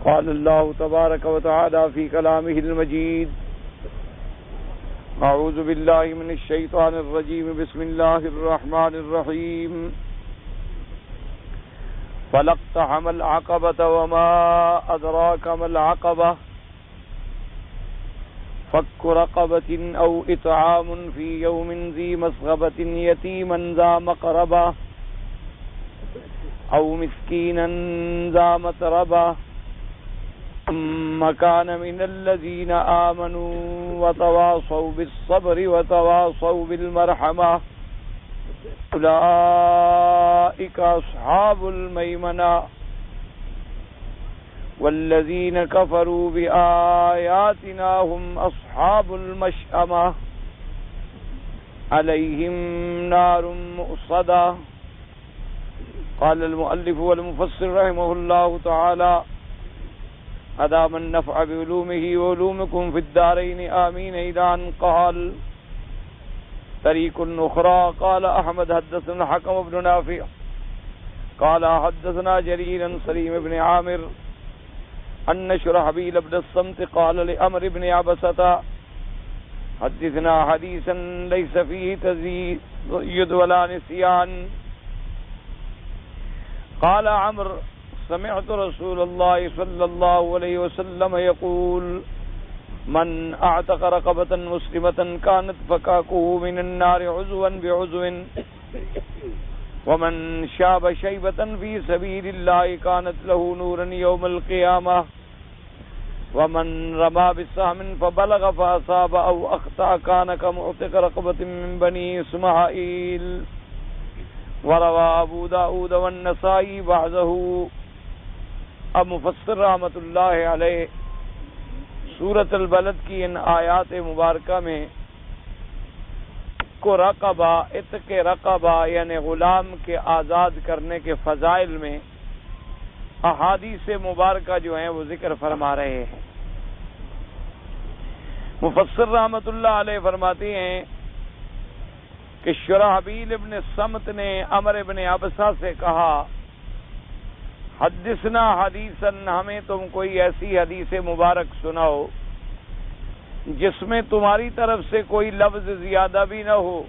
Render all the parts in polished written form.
قال الله تبارك وتعالى في كلامه المجيد: أعوذ بالله من الشيطان الرجيم بسم الله الرحمن الرحيم فلاقتحم العقبة وما أدراك ما العقبة فك رقبة أو إطعام في يوم ذي مسغبة يتيما ذا مقربة أو مسكينا ذا متربة ثم كان من الذين آمنوا وتواصوا بالصبر وتواصوا بالمرحمة أولئك أصحاب الميمنة والذين كفروا بآياتنا هم أصحاب المشأمة عليهم نار مؤصدة. قال المؤلف والمفسر رحمه الله تعالى: أدام النفع بعلومه وعلومكم في الدارين آمين. إلى أن قال: طريق أخرى. قال أحمد: حدثنا الحكم بن نافع قال حدثنا جرير عن سليم بن عامر أن شرحبيل بن الصمت قال لعمر بن عبسة: حدثنا حديثا ليس فيه تزيد ولا نسيان. قال عمرو: سمعت رسول الله صلى الله عليه وسلم يقول: من اعتق رقبة مسلمة كانت فكاكه من النار عزوا بعزو ومن شاب شيبة في سبيل الله كانت له نورا يوم القيامة ومن رمى بسهم فبلغ فأصاب أو أخطأ كان كمعتق رقبة من بني إسماعيل. وروى أبو داود والنسائی بعضه. اب مفسر رحمۃ اللہ علیہ سورۃ البلد کی ان آیات مبارکہ میں کو رقبہ، عتق رقبہ یعنی غلام کے آزاد کرنے کے فضائل میں احادیث مبارکہ جو ہیں وہ ذکر فرما رہے ہیں. مفسر رحمۃ اللہ علیہ فرماتے ہیں کہ شرحبیل ابن سمت نے عمر ابن عبسہ سے کہا: حدثنا حدیثاً، ہمیں تم کوئی ایسی حدیث مبارک سناؤ جس میں تمہاری طرف سے کوئی لفظ زیادہ بھی نہ ہو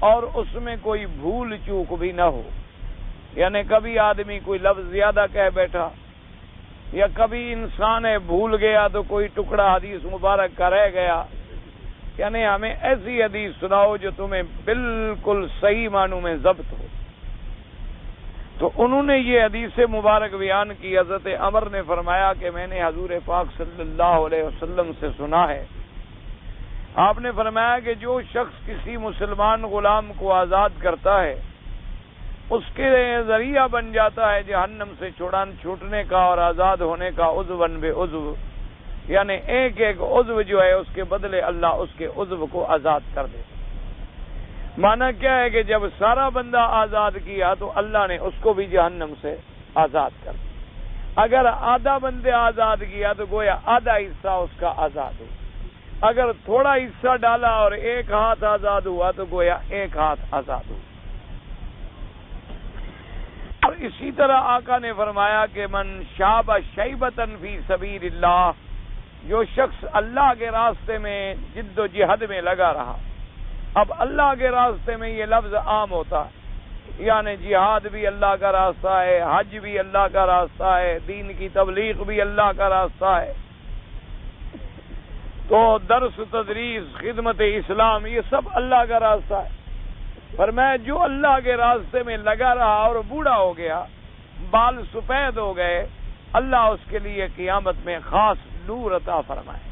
اور اس میں کوئی بھول چوک بھی نہ ہو. یعنی کبھی آدمی کوئی لفظ زیادہ کہہ بیٹھا یا کبھی انسان ہے بھول گیا تو کوئی ٹکڑا حدیث مبارک کا رہ گیا. یعنی ہمیں ایسی حدیث سناؤ جو تمہیں بالکل صحیح معنوں میں ضبط ہو. تو انہوں نے یہ حدیث مبارک بیان کی. حضرت عمر نے فرمایا کہ میں نے حضور پاک صلی اللہ علیہ وسلم سے سنا ہے، آپ نے فرمایا کہ جو شخص کسی مسلمان غلام کو آزاد کرتا ہے اس کے ذریعہ بن جاتا ہے جہنم سے چھوٹنے کا اور آزاد ہونے کا عضواً بعضو. یعنی ایک ایک عضو جو ہے اس کے بدلے اللہ اس کے عضو کو آزاد کر دے. معنی کیا ہے کہ جب سارا بندہ آزاد کیا تو اللہ نے اس کو بھی جہنم سے آزاد کر دیا. اگر آدھا بندے آزاد کیا تو گویا آدھا حصہ اس کا آزاد ہو. اگر تھوڑا حصہ ڈالا اور ایک ہاتھ آزاد ہوا تو گویا ایک ہاتھ آزاد ہو. اور اسی طرح آقا نے فرمایا کہ من شاب شیبتن فی سبیل اللہ، جو شخص اللہ کے راستے میں جد و جہد میں لگا رہا. اب اللہ کے راستے میں یہ لفظ عام ہوتا ہے، یعنی جہاد بھی اللہ کا راستہ ہے، حج بھی اللہ کا راستہ ہے، دین کی تبلیغ بھی اللہ کا راستہ ہے. تو درس، تدریس، خدمت اسلام یہ سب اللہ کا راستہ ہے. پر میں جو اللہ کے راستے میں لگا رہا اور بوڑھا ہو گیا، بال سفید ہو گئے، اللہ اس کے لیے قیامت میں خاص نور عطا فرمائے.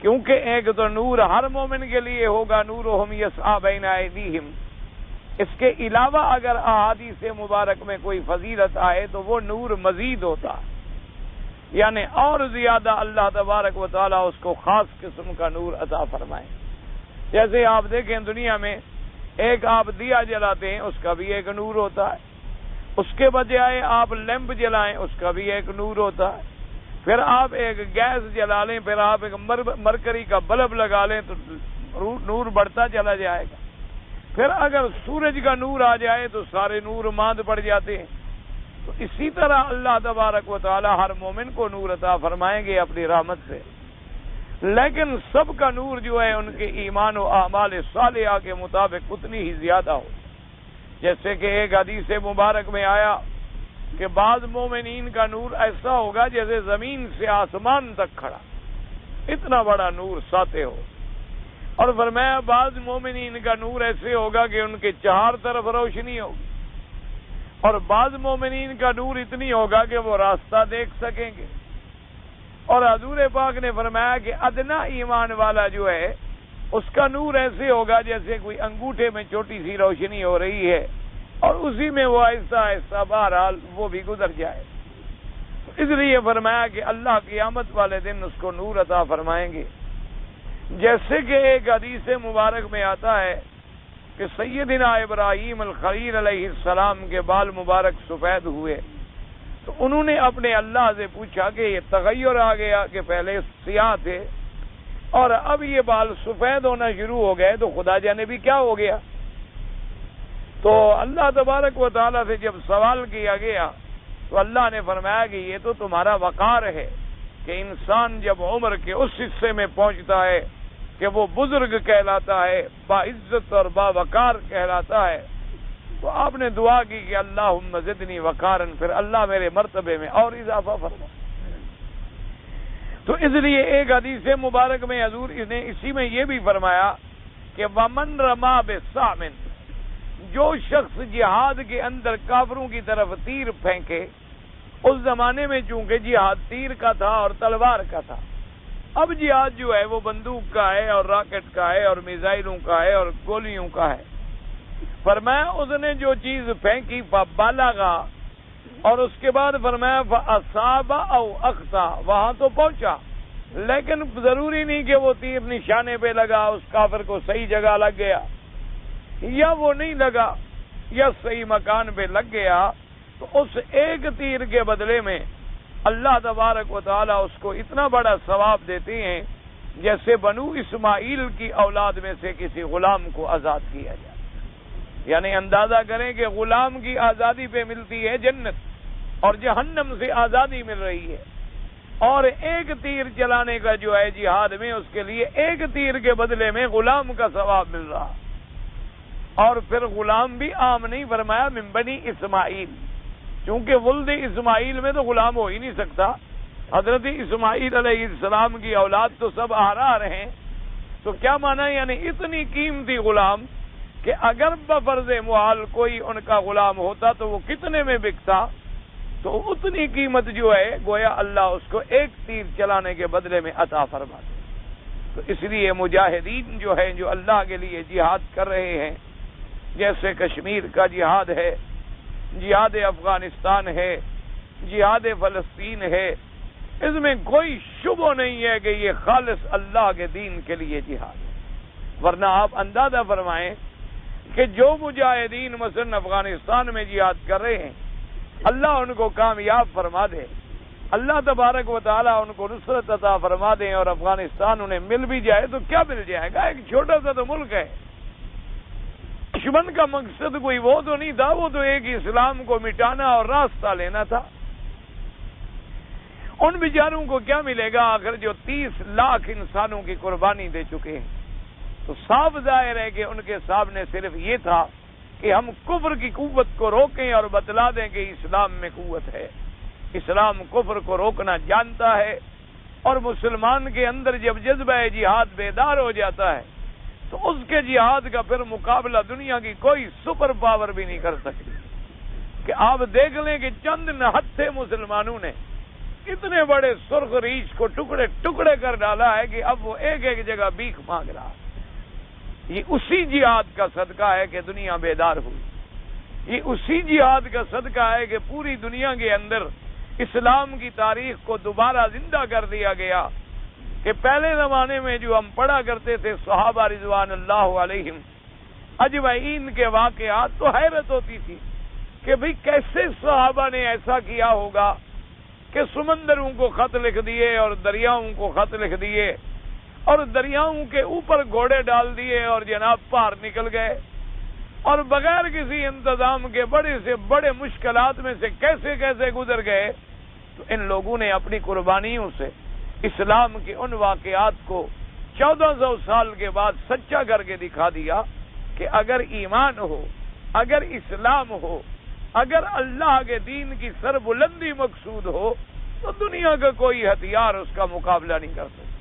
کیونکہ ایک تو نور ہر مومن کے لیے ہوگا، نورہم یسعی بین ایدیہم. اس کے علاوہ اگر احادیث مبارک میں کوئی فضیلت آئے تو وہ نور مزید ہوتا ہے، یعنی اور زیادہ اللہ تبارک و تعالیٰ اس کو خاص قسم کا نور عطا فرمائے. جیسے آپ دیکھیں دنیا میں ایک آپ دیا جلاتے ہیں اس کا بھی ایک نور ہوتا ہے، اس کے بجائے آپ لیمپ جلائیں اس کا بھی ایک نور ہوتا ہے. پھر آپ ایک گیس جلا لیں، پھر آپ ایک مرکری کا بلب لگا لیں تو نور بڑھتا چلا جائے گا. پھر اگر سورج کا نور آ جائے تو سارے نور ماند پڑ جاتے ہیں. تو اسی طرح اللہ تبارک و تعالی ہر مومن کو نور عطا فرمائیں گے اپنی رحمت سے، لیکن سب کا نور جو ہے ان کے ایمان و اعمال صالحہ کے مطابق اتنی ہی زیادہ ہو۔ جیسے کہ ایک حدیث مبارک میں آیا کہ بعض مومنین کا نور ایسا ہوگا جیسے زمین سے آسمان تک کھڑا، اتنا بڑا نور ساطع ہو، اور فرمایا بعض مومنین کا نور ایسے ہوگا کہ ان کے چار طرف روشنی ہوگی، اور بعض مومنین کا نور اتنی ہوگا کہ وہ راستہ دیکھ سکیں گے۔ اور حضور پاک نے فرمایا کہ ادنا ایمان والا جو ہے اس کا نور ایسے ہوگا جیسے کوئی انگوٹھے میں چھوٹی سی روشنی ہو رہی ہے، اور اسی میں وہ آہستہ آہستہ بہرحال وہ بھی گزر جائے۔ اس لیے فرمایا کہ اللہ قیامت والے دن اس کو نور عطا فرمائیں گے۔ جیسے کہ ایک حدیث مبارک میں آتا ہے کہ سیدنا ابراہیم الخلیل علیہ السلام کے بال مبارک سفید ہوئے، تو انہوں نے اپنے اللہ سے پوچھا کہ یہ تغیر آ گیا کہ پہلے سیاہ تھے اور اب یہ بال سفید ہونا شروع ہو گئے، تو خدا جانے بھی کیا ہو گیا؟ تو اللہ تبارک و تعالیٰ سے جب سوال کیا گیا تو اللہ نے فرمایا کہ یہ تو تمہارا وقار ہے کہ انسان جب عمر کے اس حصے میں پہنچتا ہے کہ وہ بزرگ کہلاتا ہے، باعزت اور باوقار کہلاتا ہے، تو آپ نے دعا کی کہ اللہم زدنی وقارن، پھر اللہ میرے مرتبے میں اور اضافہ فرما۔ تو اس لیے ایک حدیث مبارک میں حضور نے اسی میں یہ بھی فرمایا کہ ومن رما بسام، جو شخص جہاد کے اندر کافروں کی طرف تیر پھینکے، اس زمانے میں چونکہ جہاد تیر کا تھا اور تلوار کا تھا، اب جہاد جو ہے وہ بندوق کا ہے اور راکٹ کا ہے اور میزائلوں کا ہے اور گولیوں کا ہے۔ فرمایا اس نے جو چیز پھینکی فبلغا، اور اس کے بعد فرمایا فاصاب او اخطا، وہاں تو پہنچا لیکن ضروری نہیں کہ وہ تیر نشانے پہ لگا، اس کافر کو صحیح جگہ لگ گیا، یا وہ نہیں لگا یا صحیح مکان پہ لگ گیا، تو اس ایک تیر کے بدلے میں اللہ تبارک و تعالیٰ اس کو اتنا بڑا ثواب دیتے ہیں جیسے بنو اسماعیل کی اولاد میں سے کسی غلام کو آزاد کیا جائے۔ یعنی اندازہ کریں کہ غلام کی آزادی پہ ملتی ہے جنت اور جہنم سے آزادی مل رہی ہے، اور ایک تیر چلانے کا جو ہے جہاد میں اس کے لیے ایک تیر کے بدلے میں غلام کا ثواب مل رہا۔ اور پھر غلام بھی عام نہیں، فرمایا من بنی اسماعیل، چونکہ ولد اسماعیل میں تو غلام ہو ہی نہیں سکتا، حضرت اسماعیل علیہ السلام کی اولاد تو سب احرار ہیں، تو کیا مانا؟ یعنی اتنی قیمتی غلام کہ اگر بفرض محال کوئی ان کا غلام ہوتا تو وہ کتنے میں بکتا، تو اتنی قیمت جو ہے گویا اللہ اس کو ایک تیر چلانے کے بدلے میں عطا فرما دے۔ تو اس لیے مجاہدین جو ہیں جو اللہ کے لیے جہاد کر رہے ہیں، جیسے کشمیر کا جہاد ہے، جہاد افغانستان ہے، جہاد فلسطین ہے، اس میں کوئی شبہ نہیں ہے کہ یہ خالص اللہ کے دین کے لیے جہاد ہے۔ ورنہ آپ اندازہ فرمائیں کہ جو مجاہدین مثلا افغانستان میں جہاد کر رہے ہیں، اللہ ان کو کامیاب فرما دے، اللہ تبارک و تعالیٰ ان کو نصرت عطا فرما دیں اور افغانستان انہیں مل بھی جائے تو کیا مل جائے گا؟ ایک چھوٹا سا تو ملک ہے۔ دشمن کا مقصد کوئی وہ تو نہیں تھا، وہ تو ایک اسلام کو مٹانا اور راستہ لینا تھا۔ ان بیچاروں کو کیا ملے گا آخر جو 30 لاکھ انسانوں کی قربانی دے چکے ہیں؟ تو صاف ظاہر ہے کہ ان کے سامنے صرف یہ تھا کہ ہم کفر کی قوت کو روکیں اور بتلا دیں کہ اسلام میں قوت ہے، اسلام کفر کو روکنا جانتا ہے، اور مسلمان کے اندر جب جذبہ جہاد بیدار ہو جاتا ہے تو اس کے جہاد کا پھر مقابلہ دنیا کی کوئی سپر پاور بھی نہیں کر سکتی۔ کہ آپ دیکھ لیں کہ چند نہتے مسلمانوں نے اتنے بڑے سرخ ریچھ کو ٹکڑے ٹکڑے کر ڈالا ہے کہ اب وہ ایک ایک جگہ بھیک مانگ رہا ہے۔ یہ اسی جہاد کا صدقہ ہے کہ دنیا بیدار ہوئی، یہ اسی جہاد کا صدقہ ہے کہ پوری دنیا کے اندر اسلام کی تاریخ کو دوبارہ زندہ کر دیا گیا۔ کہ پہلے زمانے میں جو ہم پڑھا کرتے تھے صحابہ رضوان اللہ علیہم اجمعین کے واقعات، تو حیرت ہوتی تھی کہ بھئی کیسے صحابہ نے ایسا کیا ہوگا کہ سمندروں کو خط لکھ دیے اور دریاؤں کو خط لکھ دیے اور دریاؤں کے اوپر گھوڑے ڈال دیے اور جناب پار نکل گئے۔ اور بغیر کسی انتظام کے بڑے سے بڑے مشکلات میں سے کیسے کیسے گزر گئے. تو ان لوگوں نے اپنی قربانیوں سے اسلام کے ان واقعات کو 1400 سال کے بعد سچا کر کے دکھا دیا کہ اگر ایمان ہو، اگر اسلام ہو، اگر اللہ کے دین کی سربلندی مقصود ہو تو دنیا کا کوئی ہتھیار اس کا مقابلہ نہیں کر سکتا.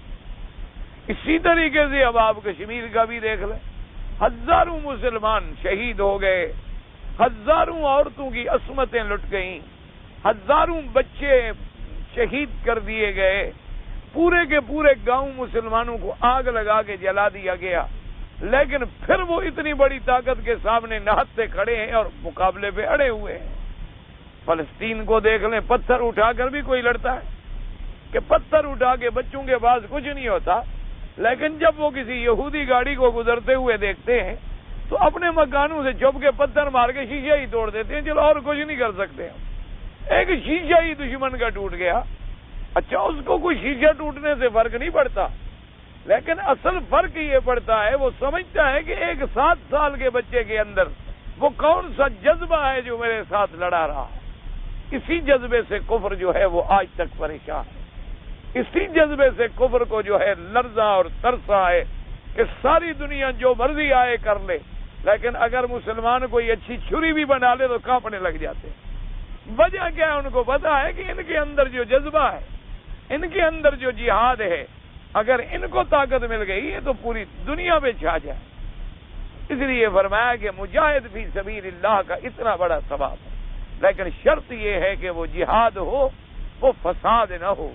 اسی طریقے سے اب آپ کشمیر کا بھی دیکھ لیں، ہزاروں مسلمان شہید ہو گئے، ہزاروں عورتوں کی عصمتیں لٹ گئیں، ہزاروں بچے شہید کر دیے گئے، پورے کے پورے گاؤں مسلمانوں کو آگ لگا کے جلا دیا گیا. لیکن پھر وہ اتنی بڑی طاقت کے سامنے نہتے کھڑے ہیں اور مقابلے پہ اڑے ہوئے ہیں. فلسطین کو دیکھ لیں، پتھر اٹھا کر بھی کوئی لڑتا ہے کہ پتھر اٹھا کے بچوں کے پاس کچھ نہیں ہوتا، لیکن جب وہ کسی یہودی گاڑی کو گزرتے ہوئے دیکھتے ہیں تو اپنے مکانوں سے چپ کے پتھر مار کے شیشہ ہی توڑ دیتے ہیں. چلو اور کچھ نہیں کر سکتے ہم، ایک شیشہ ہی دشمن کا ٹوٹ گیا. اچھا، اس کو کوئی شیشہ ٹوٹنے سے فرق نہیں پڑتا، لیکن اصل فرق یہ پڑتا ہے وہ سمجھتا ہے کہ ایک 7 سال کے بچے کے اندر وہ کون سا جذبہ ہے جو میرے ساتھ لڑا رہا ہے. اسی جذبے سے کفر جو ہے وہ آج تک پریشان ہے. اسی جذبے سے کفر کو جو ہے لرزا اور ترسا ہے کہ ساری دنیا جو مرضی آئے کر لے، لیکن اگر مسلمان کوئی اچھی چھری بھی بنا لے تو کانپنے لگ جاتے ہیں. وجہ کیا ہے؟ ان کو پتا ہے کہ ان کے اندر جو جذبہ ہے، ان کے اندر جو جہاد ہے، اگر ان کو طاقت مل گئی ہے تو پوری دنیا پہ چھا جائے. اس لیے فرمایا کہ مجاہد فی سبیل اللہ کا اتنا بڑا ثواب ہے، لیکن شرط یہ ہے کہ وہ جہاد ہو، وہ فساد نہ ہو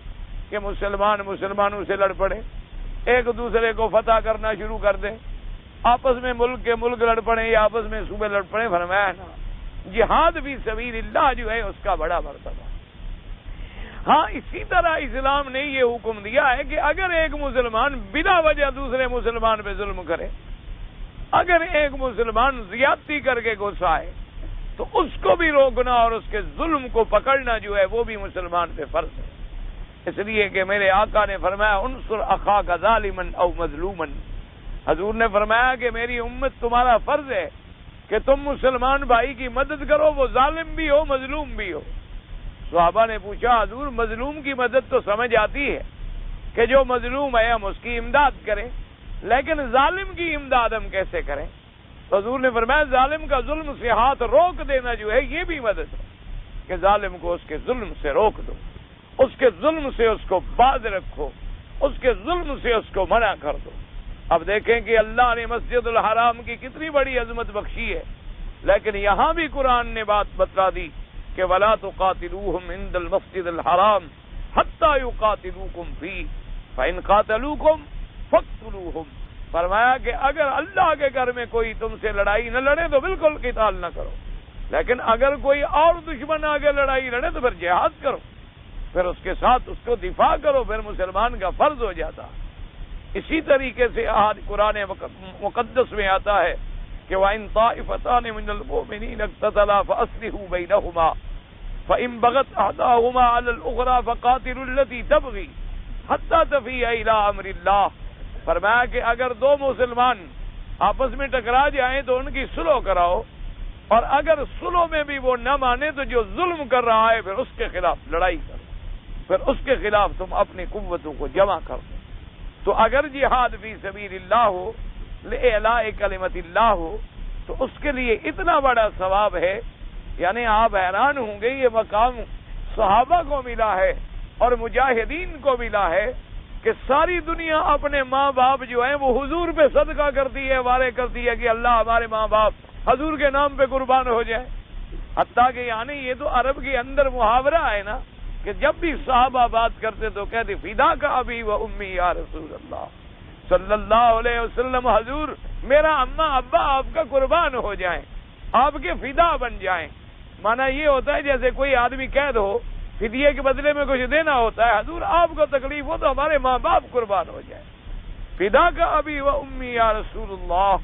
کہ مسلمانوں سے لڑ پڑے، ایک دوسرے کو فتح کرنا شروع کر دیں، آپس میں ملک کے ملک لڑ پڑے یا آپس میں صوبے لڑ پڑے. فرمایا نا، جہاد فی سبیل اللہ جو ہے اس کا بڑا مرتبہ. ہاں، اسی طرح اسلام نے یہ حکم دیا ہے کہ اگر ایک مسلمان بلا وجہ دوسرے مسلمان پہ ظلم کرے، اگر ایک مسلمان زیادتی کر کے گھسائے تو اس کو بھی روکنا اور اس کے ظلم کو پکڑنا جو ہے وہ بھی مسلمان پہ فرض ہے. اس لیے کہ میرے آقا نے فرمایا انصر اخاک ظالما او مظلوما. حضور نے فرمایا کہ میری امت تمہارا فرض ہے کہ تم مسلمان بھائی کی مدد کرو، وہ ظالم بھی ہو مظلوم بھی ہو. صحابہ نے پوچھا حضور مظلوم کی مدد تو سمجھ آتی ہے کہ جو مظلوم ہے ہم اس کی امداد کریں، لیکن ظالم کی امداد ہم کیسے کریں؟ تو حضور نے فرمایا ظالم کا ظلم سے ہاتھ روک دینا جو ہے یہ بھی مدد ہے کہ ظالم کو اس کے ظلم سے روک دو، اس کے ظلم سے اس کو باز رکھو، اس کے ظلم سے اس کو منع کر دو. اب دیکھیں کہ اللہ نے مسجد الحرام کی کتنی بڑی عظمت بخشی ہے، لیکن یہاں بھی قرآن نے بات بتلا دی کہ وَلَا تُقَاتِلُوهُمْ عِنْدَ الْمَسْجِدِ الْحَرَامِ حَتَّى يُقَاتِلُوكُمْ فِيهِ فَإِنْ قَاتَلُوكُمْ فَاقْتُلُوهُمْ. فرمایا کہ اگر اللہ کے گھر میں کوئی تم سے لڑائی نہ لڑے تو بالکل قتال نہ کرو، لیکن اگر کوئی اور دشمن آگے لڑائی لڑے تو پھر جہاد کرو، پھر اس کے ساتھ اس کو دفاع کرو، پھر مسلمان کا فرض ہو جاتا. اسی طریقے سے قرآن مقدس میں آتا ہے کہ وَإِن طَائِفَتَانِ مِنَ الْمُؤْمِنِينَ اقْتَتَلَا فَأَصْلِحُوا بَيْنَهُمَا فَإِن بَغَتْ إِحْدَاهُمَا عَلَى الْأُخْرَى فَقَاتِلُوا الَّتِي تَبْغِي حَتَّى تَفِيءَ إِلَىٰ أَمْرِ اللَّهِ. فرمایا کہ اگر دو مسلمان آپس میں ٹکرا جائیں تو ان کی صلح کراؤ، اور اگر صلح میں بھی وہ نہ مانے تو جو ظلم کر رہا ہے پھر اس کے خلاف لڑائی کرو، پھر اس کے خلاف تم اپنی قوتوں کو جمع کر دو. تو اگر جہاد فی سبیل اللہ ہو، لِإِعْلَاءِ کلمۃ اللہ ہو، تو اس کے لیے اتنا بڑا ثواب ہے. یعنی آپ حیران ہوں گے یہ مقام صحابہ کو ملا ہے اور مجاہدین کو ملا ہے کہ ساری دنیا اپنے ماں باپ جو ہیں وہ حضور پہ صدقہ کرتی ہے، وعدے کرتی ہے کہ اللہ ہمارے ماں باپ حضور کے نام پہ قربان ہو جائے. حتیٰ کہ یعنی یہ تو عرب کے اندر محاورہ ہے نا کہ جب بھی صحابہ بات کرتے تو کہتے فدا کا ابی و امی یا رسول اللہ صلی اللہ علیہ وسلم، حضور میرا اماں ابا آپ کا قربان ہو جائیں، آپ کے فدا بن جائیں. مانا یہ ہوتا ہے جیسے کوئی آدمی قید ہو، فدیے کے بدلے میں کچھ دینا ہوتا ہے، حضور آپ کو تکلیف ہو تو ہمارے ماں باپ قربان ہو جائیں. فدا کا ابی و امی یا رسول اللہ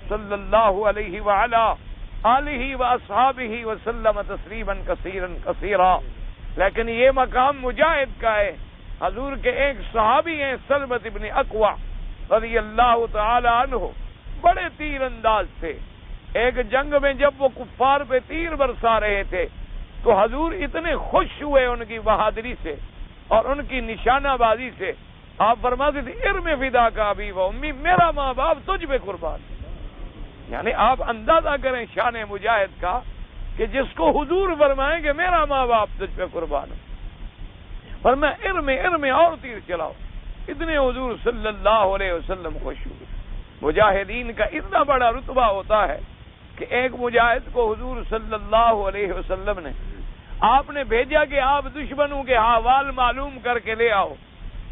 صلی اللہ علیہ وعلا آلہ و اصحابہ وسلم تسلیما کثیرا کثیرا. لیکن یہ مقام مجاہد کا ہے. حضور کے ایک صحابی ہیں سلمۃ ابن اکوع رضی اللہ تعالی عنہ، بڑے تیر انداز تھے، ایک جنگ میں جب وہ کفار پہ تیر برسا رہے تھے تو حضور اتنے خوش ہوئے ان کی بہادری سے اور ان کی نشانہ بازی سے. آپ فرماتے تھے ارم فدا کا ابی و امی، میرا ماں باپ تجھ پہ قربان. یعنی آپ اندازہ کریں شان مجاہد کا کہ جس کو حضور فرمائیں کہ میرا ماں باپ تجھ پہ قربان ہے، فرمایا ارم اور تیر چلاؤ. اتنے حضور صلی اللہ علیہ وسلم خوش ہوئے. مجاہدین کا اتنا بڑا رتبہ ہوتا ہے کہ ایک مجاہد کو حضور صلی اللہ علیہ وسلم نے آپ نے بھیجا کہ آپ دشمنوں کے احوال معلوم کر کے لے آؤ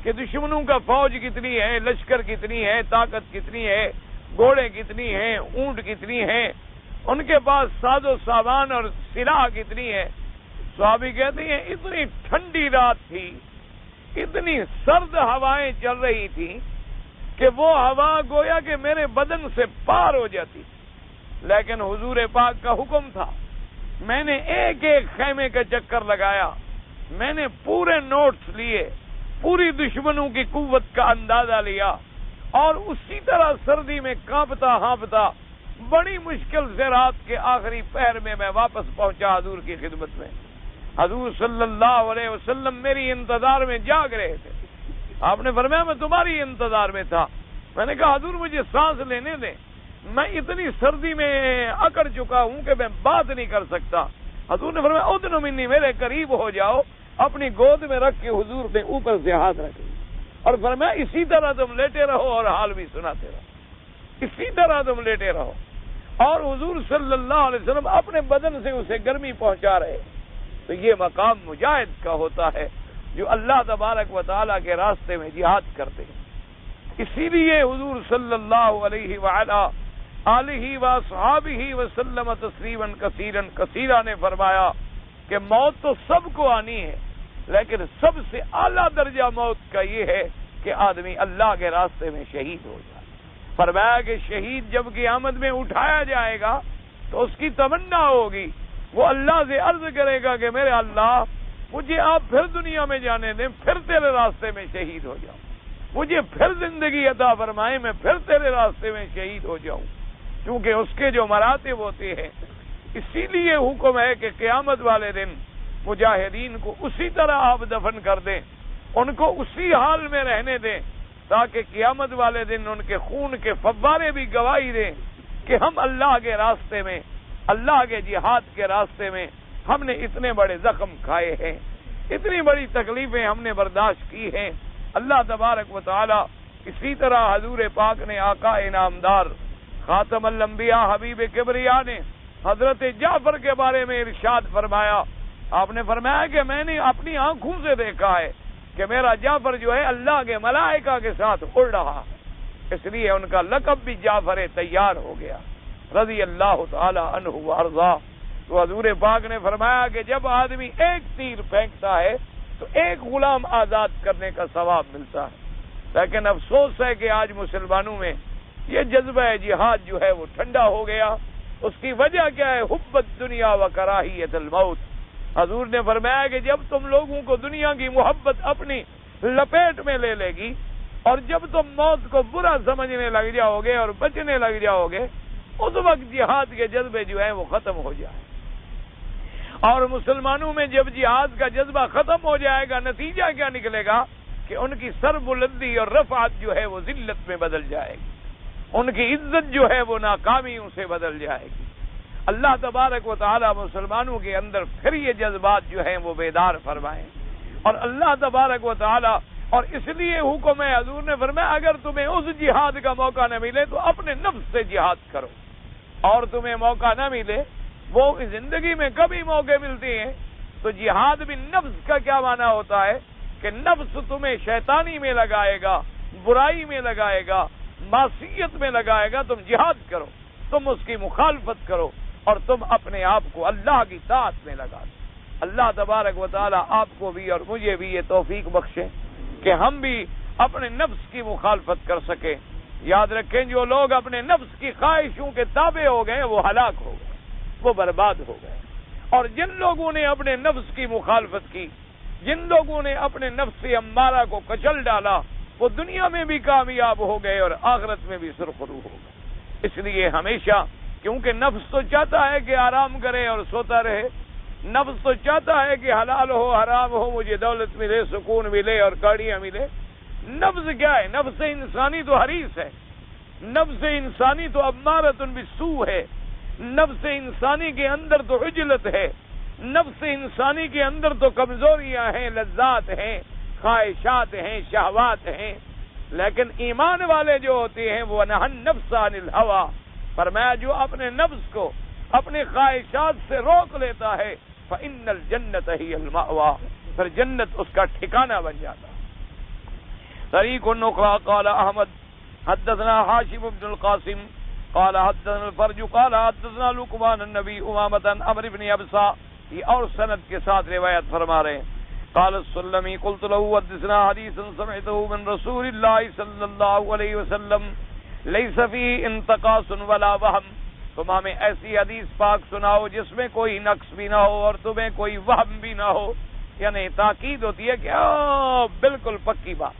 کہ دشمنوں کا فوج کتنی ہے، لشکر کتنی ہے، طاقت کتنی ہے، گھوڑے کتنی ہیں، اونٹ کتنی ہیں، ان کے پاس ساز و سامان اور سلاح کتنی ہے. صحابی کہتے ہیں اتنی ٹھنڈی رات تھی، اتنی سرد ہوائیں چل رہی تھی کہ وہ ہوا گویا کہ میرے بدن سے پار ہو جاتی، لیکن حضور پاک کا حکم تھا. میں نے ایک ایک خیمے کا چکر لگایا، میں نے پورے نوٹس لیے، پوری دشمنوں کی قوت کا اندازہ لیا، اور اسی طرح سردی میں کانپتا ہانپتا بڑی مشکل سے رات کے آخری پہر میں واپس پہنچا حضور کی خدمت میں. حضور صلی اللہ علیہ وسلم میری انتظار میں جاگ رہے تھے. آپ نے فرمایا میں تمہاری انتظار میں تھا. میں نے کہا حضور مجھے سانس لینے دیں، میں اتنی سردی میں اکڑ چکا ہوں کہ میں بات نہیں کر سکتا. حضور نے فرمایا ادنو منی، میرے قریب ہو جاؤ. اپنی گود میں رکھ کے حضور نے اوپر سے ہاتھ رکھے اور فرمایا اسی طرح تم لیٹے رہو اور حال بھی سناتے رہو، اسی طرح تم لیٹے رہو. اور حضور صلی اللہ علیہ وسلم اپنے بدن سے اسے گرمی پہنچا رہے. تو یہ مقام مجاہد کا ہوتا ہے جو اللہ تبارک و تعالیٰ کے راستے میں جہاد کرتے ہیں. اسی لیے حضور صلی اللہ علیہ وآلہ آلہ وصحابہ وسلم تسلیما کثیرا کثیرا نے فرمایا کہ موت تو سب کو آنی ہے، لیکن سب سے اعلیٰ درجہ موت کا یہ ہے کہ آدمی اللہ کے راستے میں شہید ہو جائے. فرمایا کہ شہید جب قیامت میں اٹھایا جائے گا تو اس کی تمنا ہوگی، وہ اللہ سے عرض کرے گا کہ میرے اللہ مجھے آپ پھر دنیا میں جانے دیں، پھر تیرے راستے میں شہید ہو جاؤں، مجھے پھر زندگی عطا فرمائے، میں پھر تیرے راستے میں شہید ہو جاؤں. کیونکہ اس کے جو مراتب ہوتے ہیں، اسی لیے حکم ہے کہ قیامت والے دن مجاہدین کو اسی طرح آپ دفن کر دیں، ان کو اسی حال میں رہنے دیں، تاکہ قیامت والے دن ان کے خون کے فوارے بھی گواہی دیں کہ ہم اللہ کے راستے میں، اللہ کے جہاد کے راستے میں ہم نے اتنے بڑے زخم کھائے ہیں، اتنی بڑی تکلیفیں ہم نے برداشت کی ہیں. اللہ تبارک و تعالی اسی طرح حضور پاک نے آقا انعامدار خاتم الانبیاء حبیب کبریا نے حضرت جعفر کے بارے میں ارشاد فرمایا. آپ نے فرمایا کہ میں نے اپنی آنکھوں سے دیکھا ہے کہ میرا جعفر جو ہے اللہ کے ملائکہ کے ساتھ اڑ رہا، اس لیے ان کا لقب بھی جعفر تیار ہو گیا رضی اللہ تعالی عنہ وارضاہ. تو حضور پاک نے فرمایا کہ جب آدمی ایک تیر پھینکتا ہے تو ایک غلام آزاد کرنے کا ثواب ملتا ہے. لیکن افسوس ہے کہ آج مسلمانوں میں یہ جذبہ جہاد جو ہے وہ ٹھنڈا ہو گیا. اس کی وجہ کیا ہے؟ حب الدنیا و کراہیت الموت. حضور نے فرمایا کہ جب تم لوگوں کو دنیا کی محبت اپنی لپیٹ میں لے لے گی اور جب تم موت کو برا سمجھنے لگ جاؤ گے اور بچنے لگ جاؤ گے، اس وقت جہاد کے جذبے جو ہیں وہ ختم ہو جائے. اور مسلمانوں میں جب جہاد کا جذبہ ختم ہو جائے گا، نتیجہ کیا نکلے گا کہ ان کی سر بلندی اور رفعت جو ہے وہ ذلت میں بدل جائے گی، ان کی عزت جو ہے وہ ناکامیوں سے بدل جائے گی. اللہ تبارک و تعالی مسلمانوں کے اندر پھر یہ جذبات جو ہیں وہ بیدار فرمائیں. اور اللہ تبارک و تعالی، اور اس لیے حکم ہے، حضور نے فرمایا اگر تمہیں اس جہاد کا موقع نہ ملے تو اپنے نفس سے جہاد کرو. اور تمہیں موقع نہ ملے، وہ زندگی میں کبھی موقع ملتے ہیں، تو جہاد بھی نفس کا کیا معنی ہوتا ہے کہ نفس تمہیں شیطانی میں لگائے گا، برائی میں لگائے گا، معصیت میں لگائے گا. تم جہاد کرو، تم اس کی مخالفت کرو اور تم اپنے آپ کو اللہ کی طاعت میں لگا دو. اللہ تبارک و تعالی آپ کو بھی اور مجھے بھی یہ توفیق بخشے کہ ہم بھی اپنے نفس کی مخالفت کر سکیں. یاد رکھیں جو لوگ اپنے نفس کی خواہشوں کے تابع ہو گئے وہ ہلاک ہو گئے، وہ برباد ہو گئے. اور جن لوگوں نے اپنے نفس کی مخالفت کی، جن لوگوں نے اپنے نفس امارہ کو کچل ڈالا، وہ دنیا میں بھی کامیاب ہو گئے اور آخرت میں بھی سرخرو ہو گئے. اس لیے ہمیشہ کیونکہ نفس تو چاہتا ہے کہ آرام کرے اور سوتا رہے، نفس تو چاہتا ہے کہ حلال ہو حرام ہو، مجھے دولت ملے، سکون ملے اور گاڑیاں ملے۔ نفس کیا ہے؟ نفس انسانی تو حریص ہے، نفس انسانی تو امارۃ بالسوء ہے، نفس انسانی کے اندر تو عجلت ہے، نفس انسانی کے اندر تو کمزوریاں ہیں، لذات ہیں، خواہشات ہیں، شہوات ہیں۔ لیکن ایمان والے جو ہوتے ہیں وہ نہى النفس عن الهوى، فرمایا جو اپنے نفس کو اپنے خواہشات سے روک لیتا ہے فإن الجنة هي المأوى، پھر جنت اس کا ٹھکانہ بن جاتا ہے۔ طریق النخرى قال احمد حدثنا حاشم بن القاسم قال حدثنا الفرج قال حدثنا لقمان النبی امامة عن عمرو بن ابسا، یہ اور سند کے ساتھ روایت فرما رہے ہیں۔ قال السلمی قلت له حدثنا حدیثا سمعته من رسول اللہ صلی اللہ علیہ وسلم لیس فیہ انتقاص ولا وہم، تم ہمیں ایسی حدیث پاک سناؤ جس میں کوئی نقص بھی نہ ہو اور تمہیں کوئی وہم بھی نہ ہو، یعنی تاکید ہوتی ہے کہ بالکل پکی بات۔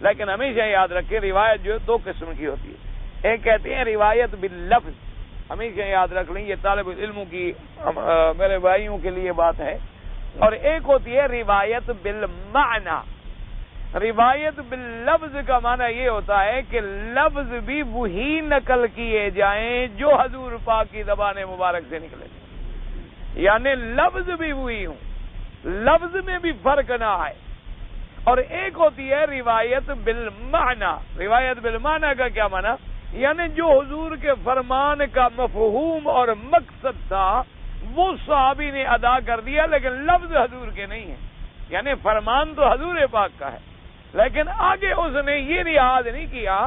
لیکن ہمیشہ یاد رکھیں روایت جو دو قسم کی ہوتی ہے، ایک کہتے ہیں روایت باللفظ، ہمیشہ یاد رکھ لیں، یہ طالب علموں کی میرے بھائیوں کے لیے بات ہے، اور ایک ہوتی ہے روایت بالمعنی۔ روایت باللفظ کا معنی یہ ہوتا ہے کہ لفظ بھی وہی نقل کیے جائیں جو حضور پاک کی زبان مبارک سے نکلے، یعنی لفظ بھی وہی ہوں، لفظ میں بھی فرق نہ آئے۔ اور ایک ہوتی ہے روایت بالمعنی۔ روایت بالمعنی کا کیا معنی؟ یعنی جو حضور کے فرمان کا مفہوم اور مقصد تھا وہ صحابی نے ادا کر دیا، لیکن لفظ حضور کے نہیں ہیں، یعنی فرمان تو حضور پاک کا ہے، لیکن آگے اس نے یہ لحاظ نہیں کیا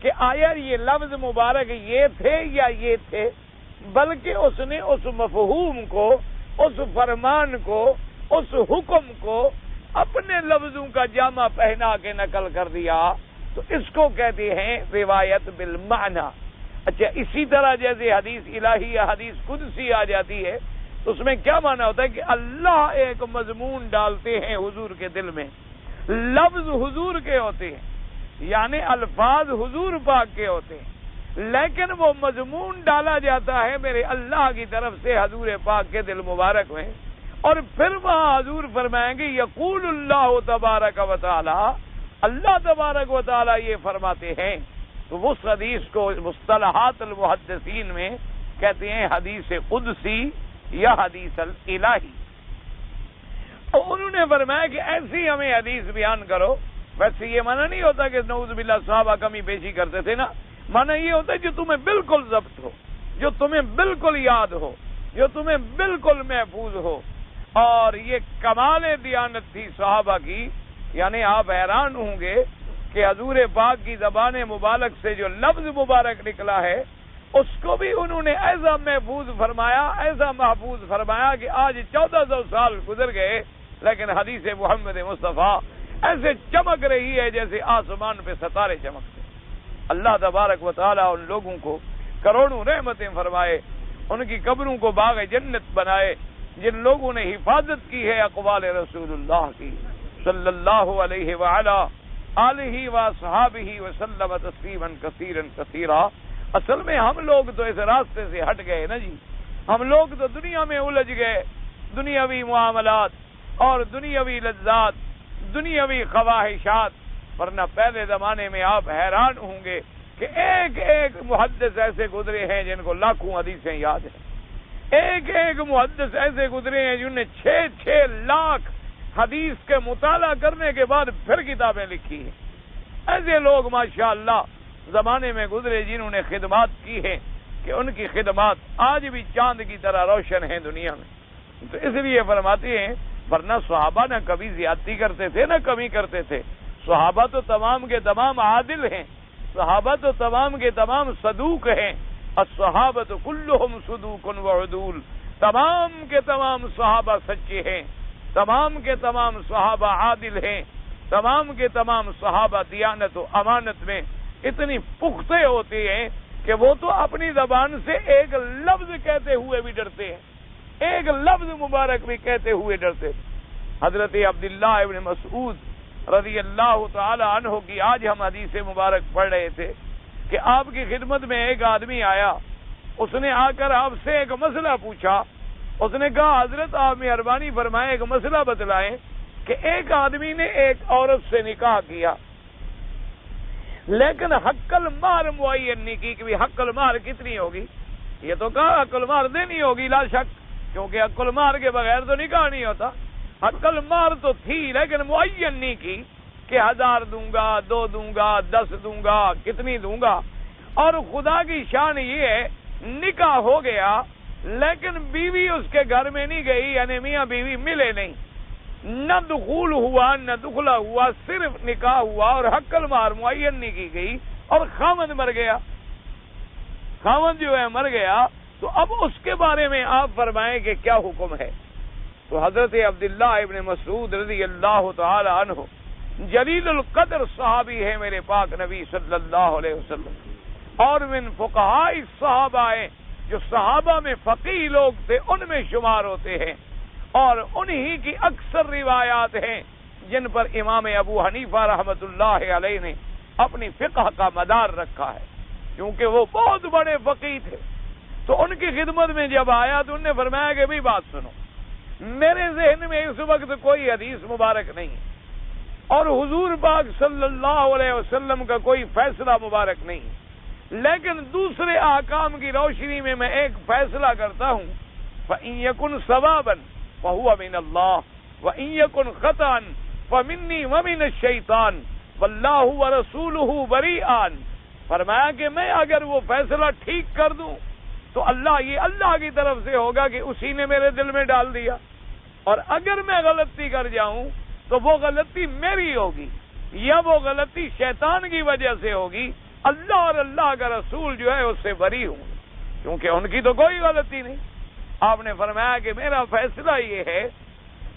کہ آیا یہ لفظ مبارک یہ تھے یا یہ تھے، بلکہ اس نے اس مفہوم کو، اس فرمان کو، اس حکم کو اپنے لفظوں کا جامہ پہنا کے نقل کر دیا، تو اس کو کہتے ہیں روایت بالمعنی۔ اچھا، اسی طرح جیسے حدیث الہی یا حدیث قدسی آ جاتی ہے تو اس میں کیا معنی ہوتا ہے کہ اللہ ایک مضمون ڈالتے ہیں حضور کے دل میں، لفظ حضور کے ہوتے ہیں، یعنی الفاظ حضور پاک کے ہوتے ہیں، لیکن وہ مضمون ڈالا جاتا ہے میرے اللہ کی طرف سے حضور پاک کے دل مبارک میں، اور پھر وہاں حضور فرمائیں گے یقول اللہ تبارک و تعالی، اللہ تبارک و تعالی یہ فرماتے ہیں، تو اس حدیث کو مصطلحات المحدثین میں کہتے ہیں حدیث قدسی یا حدیث الہی۔ اور انہوں نے فرمایا کہ ایسی ہمیں حدیث بیان کرو، ویسے یہ معنی نہیں ہوتا کہ نعوذ باللہ صحابہ کمی بیشی کرتے تھے نا، معنی یہ ہوتا ہے جو تمہیں بالکل ضبط ہو، جو تمہیں بالکل یاد ہو، جو تمہیں بالکل محفوظ ہو۔ اور یہ کمال دیانت تھی صحابہ کی، یعنی آپ حیران ہوں گے کہ حضور پاک کی زبان مبارک سے جو لفظ مبارک نکلا ہے اس کو بھی انہوں نے ایسا محفوظ فرمایا، ایسا محفوظ فرمایا کہ آج 1400 سال گزر گئے، لیکن حدیث محمد مصطفیٰ ایسے چمک رہی ہے جیسے آسمان پہ ستارے چمکتے۔ اللہ تبارک و تعالی ان لوگوں کو کروڑوں رحمتیں فرمائے، ان کی قبروں کو باغ جنت بنائے جن لوگوں نے حفاظت کی ہے اقوال رسول اللہ کی صلی اللہ علیہ وعلا آلہ وصحابہ وسلم تسلیما کثیرا کثیرا۔ اصل میں ہم لوگ تو اس راستے سے ہٹ گئے نا جی، ہم لوگ تو دنیا میں الجھ گئے، دنیاوی معاملات اور دنیاوی لذات، دنیاوی خواہشات، ورنہ پہلے زمانے میں آپ حیران ہوں گے کہ ایک ایک محدث ایسے گزرے ہیں جن کو لاکھوں حدیثیں یاد ہیں، ایک ایک محدث ایسے گزرے ہیں جنہوں نے 6 لاکھ حدیث کے مطالعہ کرنے کے بعد پھر کتابیں لکھی ہیں۔ ایسے لوگ ماشاءاللہ زمانے میں گزرے جنہوں نے خدمات کی ہیں کہ ان کی خدمات آج بھی چاند کی طرح روشن ہیں دنیا میں۔ تو اس لیے فرماتے ہیں ورنہ صحابہ نہ کبھی زیادتی کرتے تھے نہ کمی کرتے تھے، صحابہ تو تمام کے تمام عادل ہیں، صحابہ تو تمام کے تمام صدوق ہیں، الصحابۃ کلہم صدوق وعدول، تمام کے تمام صحابہ سچے ہیں، تمام کے تمام صحابہ عادل ہیں، تمام کے تمام صحابہ دیانت و امانت میں اتنی پختہ ہوتے ہیں کہ وہ تو اپنی زبان سے ایک لفظ کہتے ہوئے بھی ڈرتے ہیں، ایک لفظ مبارک بھی کہتے ہوئے ڈرتے ہیں۔ حضرت عبداللہ ابن مسعود رضی اللہ تعالی عنہ کی آج ہم حدیث مبارک پڑھ رہے تھے کہ آپ کی خدمت میں ایک آدمی آیا، اس نے آ کر آپ سے ایک مسئلہ پوچھا. اس نے کہا حضرت آپ مہربانی فرمائیں ایک مسئلہ بتلائیں کہ ایک آدمی نے ایک عورت سے نکاح کیا لیکن حق المہر معین نہیں کی کہ حق المہر کتنی ہوگی. یہ تو کہا حق المہر دینی ہوگی لا شک، کیونکہ حق المہر کے بغیر تو نکاح نہیں ہوتا. حق المہر تو تھی لیکن معین نہیں کی کہ 1000 دوں گا، 2 دوں گا، 10 دوں گا، کتنی دوں گا. اور خدا کی شان یہ ہے نکاح ہو گیا لیکن بیوی اس کے گھر میں نہیں گئی، یعنی میاں بیوی ملے نہیں، نہ دخول ہوا نہ دخلا ہوا، صرف نکاح ہوا اور حق المہر معین نہیں کی گئی اور خاوند مر گیا. خاوند جو ہے مر گیا، تو اب اس کے بارے میں آپ فرمائیں کہ کیا حکم ہے. تو حضرت عبداللہ ابن مسعود رضی اللہ تعالی عنہ جلیل القدر صحابی ہے میرے پاک نبی صلی اللہ علیہ وسلم، اور من فقہاء الصحابہ جو صحابہ میں فقیہ لوگ تھے ان میں شمار ہوتے ہیں، اور انہی کی اکثر روایات ہیں جن پر امام ابو حنیفہ رحمۃ اللہ علیہ نے اپنی فقہ کا مدار رکھا ہے، کیونکہ وہ بہت بڑے فقیہ تھے. تو ان کی خدمت میں جب آیا تو انہوں نے فرمایا کہ بھی بات سنو، میرے ذہن میں اس وقت کوئی حدیث مبارک نہیں اور حضور پاک صلی اللہ علیہ وسلم کا کوئی فیصلہ مبارک نہیں، لیکن دوسرے احکام کی روشنی میں ایک فیصلہ کرتا ہوں. فَإِن يَكُنْ صَوَابًا فَهُوَ مِنَ اللَّهِ وَإِن يَكُنْ خَطَأً فَمِنِّي وَمِنَ الشَّيْطَانِ وَاللَّهُ وَرَسُولُهُ بَرِيئَانِ. فرمایا کہ میں اگر وہ فیصلہ ٹھیک کر دوں تو اللہ کی طرف سے ہوگا کہ اسی نے میرے دل میں ڈال دیا، اور اگر میں غلطی کر جاؤں تو وہ غلطی میری ہوگی یا وہ غلطی شیطان کی وجہ سے ہوگی. اللہ اور اللہ کا رسول جو ہے اس سے بری ہوں، کیونکہ ان کی تو کوئی غلطی نہیں. آپ نے فرمایا کہ میرا فیصلہ یہ ہے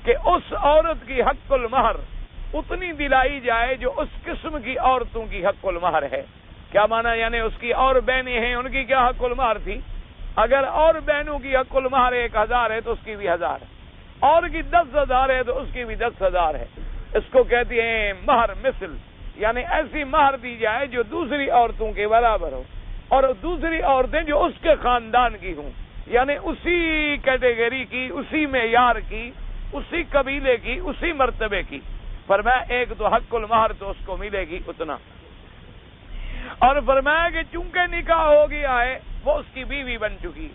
کہ اس عورت کی حق المہر اتنی دلائی جائے جو اس قسم کی عورتوں کی حق المہر ہے. کیا معنی؟ یعنی اس کی اور بہنیں ہیں، ان کی کیا حق المہر تھی؟ اگر اور بہنوں کی حق المہر 1000 ہے تو اس کی بھی 1000 ہے، اور کی 10,000 ہے تو اس کی بھی 10,000 ہے. اس کو کہتے ہیں مہر مثل، یعنی ایسی مہر دی جائے جو دوسری عورتوں کے برابر ہو، اور دوسری عورتیں جو اس کے خاندان کی ہوں، یعنی اسی کیٹیگری کی، اسی معیار کی، اسی قبیلے کی، اسی مرتبے کی. فرمایا ایک تو حق المہر تو اس کو ملے گی اتنا، اور فرمایا کہ چونکہ نکاح ہو گیا ہے وہ اس کی بیوی بن چکی،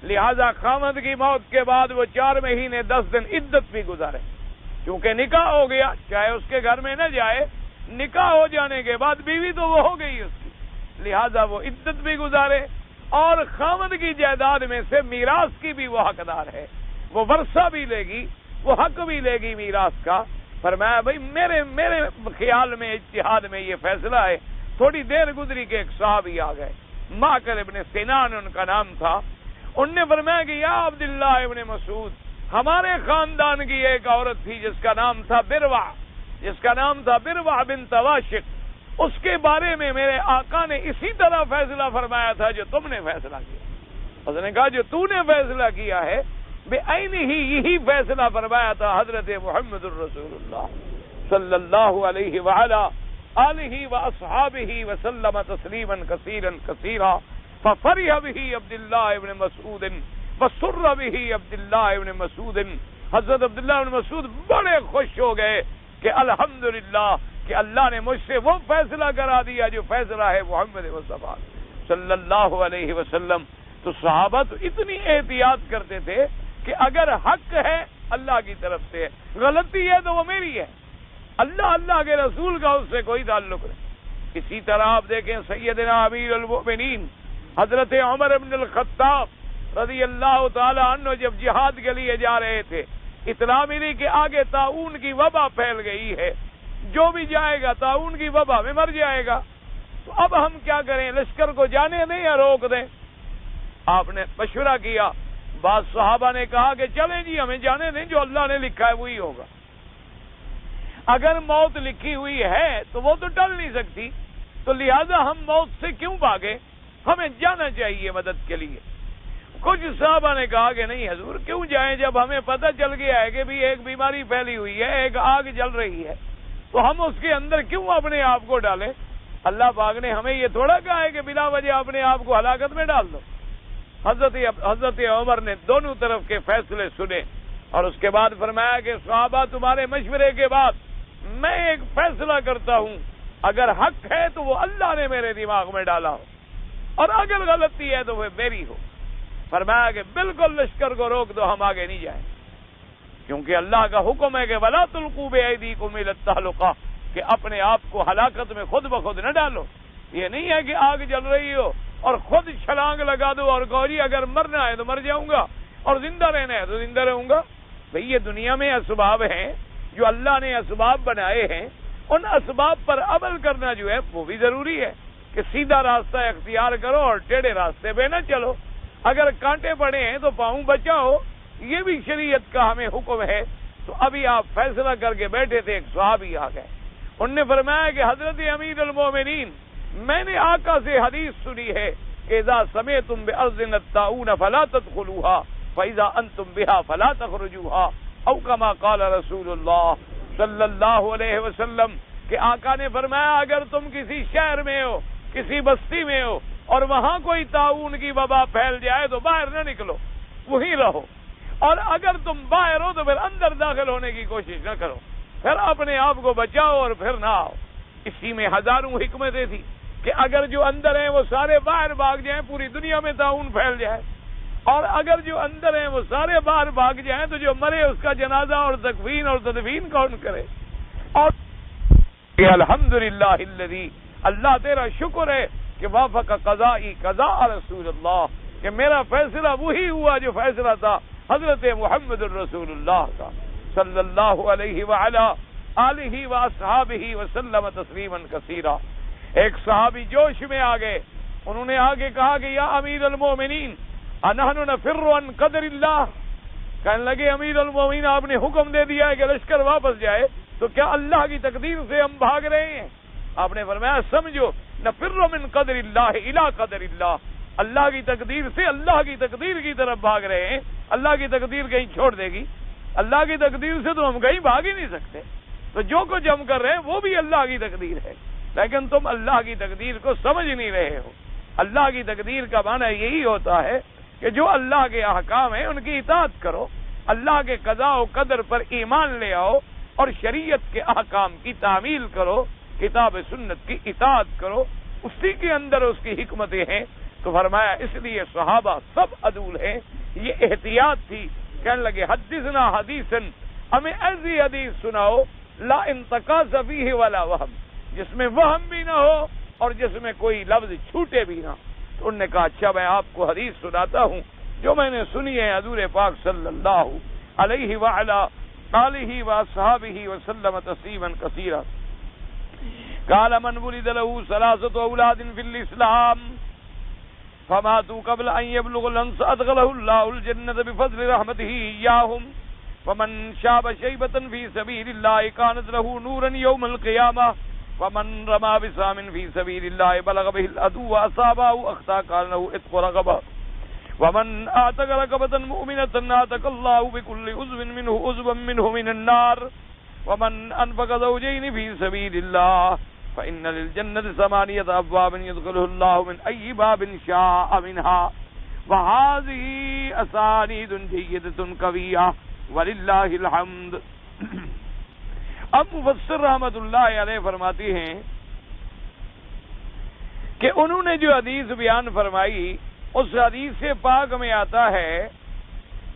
لہذا خاوند کی موت کے بعد وہ 4 مہینے 10 دن عدت بھی گزارے. چونکہ نکاح ہو گیا، چاہے اس کے گھر میں نہ جائے، نکاح ہو جانے کے بعد بیوی تو وہ ہو گئی اس کی، لہذا وہ عدت بھی گزارے، اور خاوند کی جائیداد میں سے میراث کی بھی وہ حقدار ہے، وہ ورثہ بھی لے گی، وہ حق بھی لے گی میراث کا. فرمایا بھائی میرے خیال میں اجتہاد میں یہ فیصلہ ہے. تھوڑی دیر گزری کہ ایک صحابی آ گئے، معقل ابن سنان ان کا نام تھا. ان نے فرمایا کہ یا عبداللہ ابن مسعود، ہمارے خاندان کی ایک عورت تھی جس کا نام تھا بروا بنت واشق، اس کے بارے میں میرے آقا نے اسی طرح فیصلہ فرمایا تھا جو تم نے فیصلہ کیا. اس نے کہا جو تو نے فیصلہ کیا ہے بے عین ہی یہی فیصلہ فرمایا تھا حضرت محمد الرسول اللہ صلی اللہ علیہ وعلا آلہ واصحابہ وسلم تسلیما کثیرا کثیرا. ففرح به عبداللہ ابن مسعود وسر به عبداللہ ابن مسعود. حضرت عبداللہ ابن مسعود بڑے خوش ہو گئے کہ الحمدللہ کہ اللہ نے مجھ سے وہ فیصلہ کرا دیا جو فیصلہ ہے محمد مصطفیٰ صلی اللہ علیہ وسلم. تو صحابہ تو اتنی احتیاط کرتے تھے کہ اگر حق ہے اللہ کی طرف سے، غلطی ہے تو وہ میری ہے، اللہ کے رسول کا اس سے کوئی تعلق نہیں. اسی طرح آپ دیکھیں سیدنا امیر المؤمنین حضرت عمر بن الخطاب رضی اللہ تعالی عنہ جب جہاد کے لیے جا رہے تھے، اطلاع ملی کہ آگے طاعون کی وبا پھیل گئی ہے، جو بھی جائے گا طاعون کی وبا میں مر جائے گا. تو اب ہم کیا کریں، لشکر کو جانے دیں یا روک دیں؟ آپ نے مشورہ کیا. بعض صحابہ نے کہا کہ چلیں جی ہمیں جانے دیں، جو اللہ نے لکھا ہے وہی ہوگا. اگر موت لکھی ہوئی ہے تو وہ تو ٹل نہیں سکتی، تو لہذا ہم موت سے کیوں بھاگیں، ہمیں جانا چاہیے مدد کے لیے. کچھ صحابہ نے کہا کہ نہیں حضور کیوں جائیں، جب ہمیں پتہ چل گیا ہے کہ بھی ایک بیماری پھیلی ہوئی ہے، ایک آگ جل رہی ہے، تو ہم اس کے اندر کیوں اپنے آپ کو ڈالیں. اللہ پاک نے ہمیں یہ تھوڑا کہا ہے کہ بلا وجہ اپنے آپ کو ہلاکت میں ڈال دو. حضرت عمر نے دونوں طرف کے فیصلے سنے اور اس کے بعد فرمایا کہ صحابہ تمہارے مشورے کے بعد میں ایک فیصلہ کرتا ہوں، اگر حق ہے تو وہ اللہ نے میرے دماغ میں ڈالا ہو، اور اگر غلطی ہے تو وہ میری ہو۔ فرمایا کہ بالکل لشکر کو روک دو، ہم آگے نہیں جائیں، کیونکہ اللہ کا حکم ہے کہ وَلَا تُلْقُوا بِأَيْدِيكُمْ إِلَى التَّهْلُكَةِ، کہ اپنے آپ کو ہلاکت میں خود بخود نہ ڈالو۔ یہ نہیں ہے کہ آگ جل رہی ہو اور خود چھلانگ لگا دو اور کہو جی اگر مرنا ہے تو مر جاؤں گا اور زندہ رہنا ہے تو زندہ رہوں گا۔ بھئی یہ دنیا میں اسباب ہیں جو اللہ نے اسباب بنائے ہیں، ان اسباب پر عمل کرنا جو ہے وہ بھی ضروری ہے کہ سیدھا راستہ اختیار کرو اور ٹیڑھے راستے پہ نہ چلو۔ اگر کانٹے پڑے ہیں تو پاؤں بچاؤ، یہ بھی شریعت کا ہمیں حکم ہے۔ تو ابھی آپ فیصلہ کر کے بیٹھے تھے، ایک صحابی آ گئے، انہوں نے فرمایا کہ حضرت امیر المومنین، میں نے آقا سے حدیث سنی ہے کہ اذا سمعتم بأرض الطاعون فلا تدخلوها فاذا انتم بها فلا تخرجوها، او كما قال رسول اللہ صلی اللہ علیہ وسلم، کہ آقا نے فرمایا اگر تم کسی شہر میں ہو، کسی بستی میں ہو اور وہاں کوئی طاعون کی وبا پھیل جائے تو باہر نہ نکلو، وہیں رہو، اور اگر تم باہر ہو تو پھر اندر داخل ہونے کی کوشش نہ کرو، پھر اپنے آپ کو بچاؤ اور پھر نہ آؤ۔ اسی میں ہزاروں حکمتیں تھی کہ اگر جو اندر ہیں وہ سارے باہر بھاگ جائیں، پوری دنیا میں طاعون پھیل جائے، اور اگر جو اندر ہیں وہ سارے باہر بھاگ جائیں تو جو مرے اس کا جنازہ اور تکفین اور تدفین کون کرے؟ اور الحمدللہ الذی، اللہ تیرا شکر ہے کہ وافق قضائی قضاء رسول اللہ، کہ میرا فیصلہ وہی ہوا جو فیصلہ تھا حضرت محمد الرسول اللہ کا صلی اللہ علیہ وعلا آلہ واصحابہ وسلم تسلیما کثیرا۔ ایک صحابی جوش میں آ گئے، انہوں نے آگے کہا کہ یا امیر المومنین انحن نفر عن قدر اللہ، کہنے لگے امیر المومنین آپ نے حکم دے دیا ہے کہ لشکر واپس جائے، تو کیا اللہ کی تقدیر سے ہم بھاگ رہے ہیں؟ آپ نے فرمایا سمجھو، نفر من قدر اللہ الی قدر اللہ، اللہ کی تقدیر سے اللہ کی تقدیر کی طرف بھاگ رہے ہیں۔ اللہ کی تقدیر کہیں چھوڑ دے گی؟ اللہ کی تقدیر سے تو ہم کہیں بھاگ ہی نہیں سکتے، تو جو کچھ ہم کر رہے ہیں وہ بھی اللہ کی تقدیر ہے، لیکن تم اللہ کی تقدیر کو سمجھ نہیں رہے ہو۔ اللہ کی تقدیر کا معنی یہی ہوتا ہے کہ جو اللہ کے احکام ہیں ان کی اطاعت کرو، اللہ کے قضاء و قدر پر ایمان لے آؤ اور شریعت کے احکام کی تعمیل کرو، کتاب سنت کی اطاعت کرو، اسی کے اندر اس کی حکمتیں ہیں۔ تو فرمایا اس لیے صحابہ سب عدول ہیں، یہ احتیاط تھی۔ کہنے لگے حدثنا حدیثاً، ہمیں ایسی حدیث سناؤ لا انتقاص فیہ ولا وہم، جس میں وہم بھی نہ ہو اور جس میں کوئی لفظ چھوٹے بھی نہ۔ تو انہوں نے کہا اچھا میں آپ کو حدیث سناتا ہوں جو میں نے سنی ہے حضور پاک صلی اللہ علیہ وعلا آلہ واصحابہ وسلم تسلیما کثیرا۔ قال من ولد له ثلاثة أولاد في الإسلام فماتوا قبل أن يبلغ الأنس أدخله الله الجنة بفضل رحمته إياهم، فمن شاب شيبة في سبيل الله كانت له نورا يوم القيامة، ومن رمى بسام في سبيل الله بلغ به العدو أصابه أخطأ كان له عتق رقبة، ومن أعتق رقبة مؤمنة أعتق الله بكل عضو منه من النار، ومن أنفق زوجين في سبيل الله فإن للجنة ثمانية أبواب يدخله الله من أي باب شاء منها، وهذه أسانيد جيدة قوية وللہ الحمد۔ اب مفسر رحمت اللہ علیہ فرماتی ہیں کہ انہوں نے جو حدیث بیان فرمائی اس حدیث پاک میں آتا ہے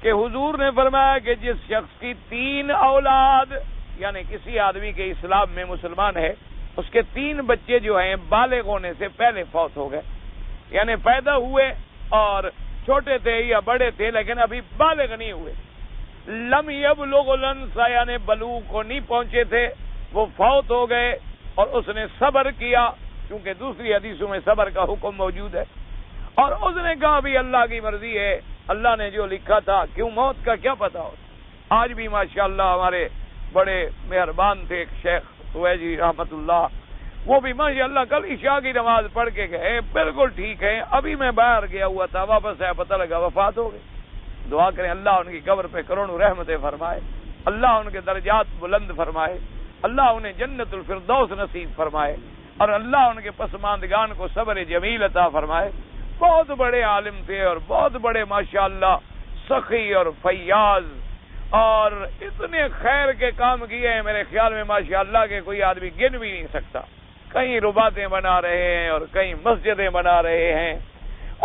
کہ حضور نے فرمایا کہ جس شخص کی 3 اولاد، یعنی کسی آدمی کے اسلام میں مسلمان ہے، اس کے 3 بچے جو ہیں بالغ ہونے سے پہلے فوت ہو گئے، یعنی پیدا ہوئے اور چھوٹے تھے یا بڑے تھے لیکن ابھی بالغ نہیں ہوئے، لم یبلغ الانس یعنی بلوغ کو نہیں پہنچے تھے، وہ فوت ہو گئے اور اس نے صبر کیا، کیونکہ دوسری حدیثوں میں صبر کا حکم موجود ہے، اور اس نے کہا بھی اللہ کی مرضی ہے، اللہ نے جو لکھا تھا، کیوں موت کا کیا پتا ہو۔ آج بھی ماشاءاللہ ہمارے بڑے مہربان تھے ایک شیخ سویجی رحمت اللہ، وہ بھی ماشاءاللہ کل عشاء کی نماز پڑھ کے گئے، بالکل ٹھیک ہے، ابھی میں باہر گیا ہوا تھا، واپس آیا پتہ لگا وفات ہو گئی۔ دعا کریں اللہ ان کی قبر پہ کروڑوں رحمتیں فرمائے، اللہ ان کے درجات بلند فرمائے، اللہ انہیں جنت الفردوس نصیب فرمائے، اور اللہ ان کے پسماندگان کو صبر جمیل عطا فرمائے۔ بہت بڑے عالم تھے اور بہت بڑے ماشاءاللہ سخی اور فیاض، اور اتنے خیر کے کام کیے ہیں میرے خیال میں ماشاءاللہ کہ کوئی آدمی گن بھی نہیں سکتا۔ کہیں رباطیں بنا رہے ہیں اور کہیں مسجدیں بنا رہے ہیں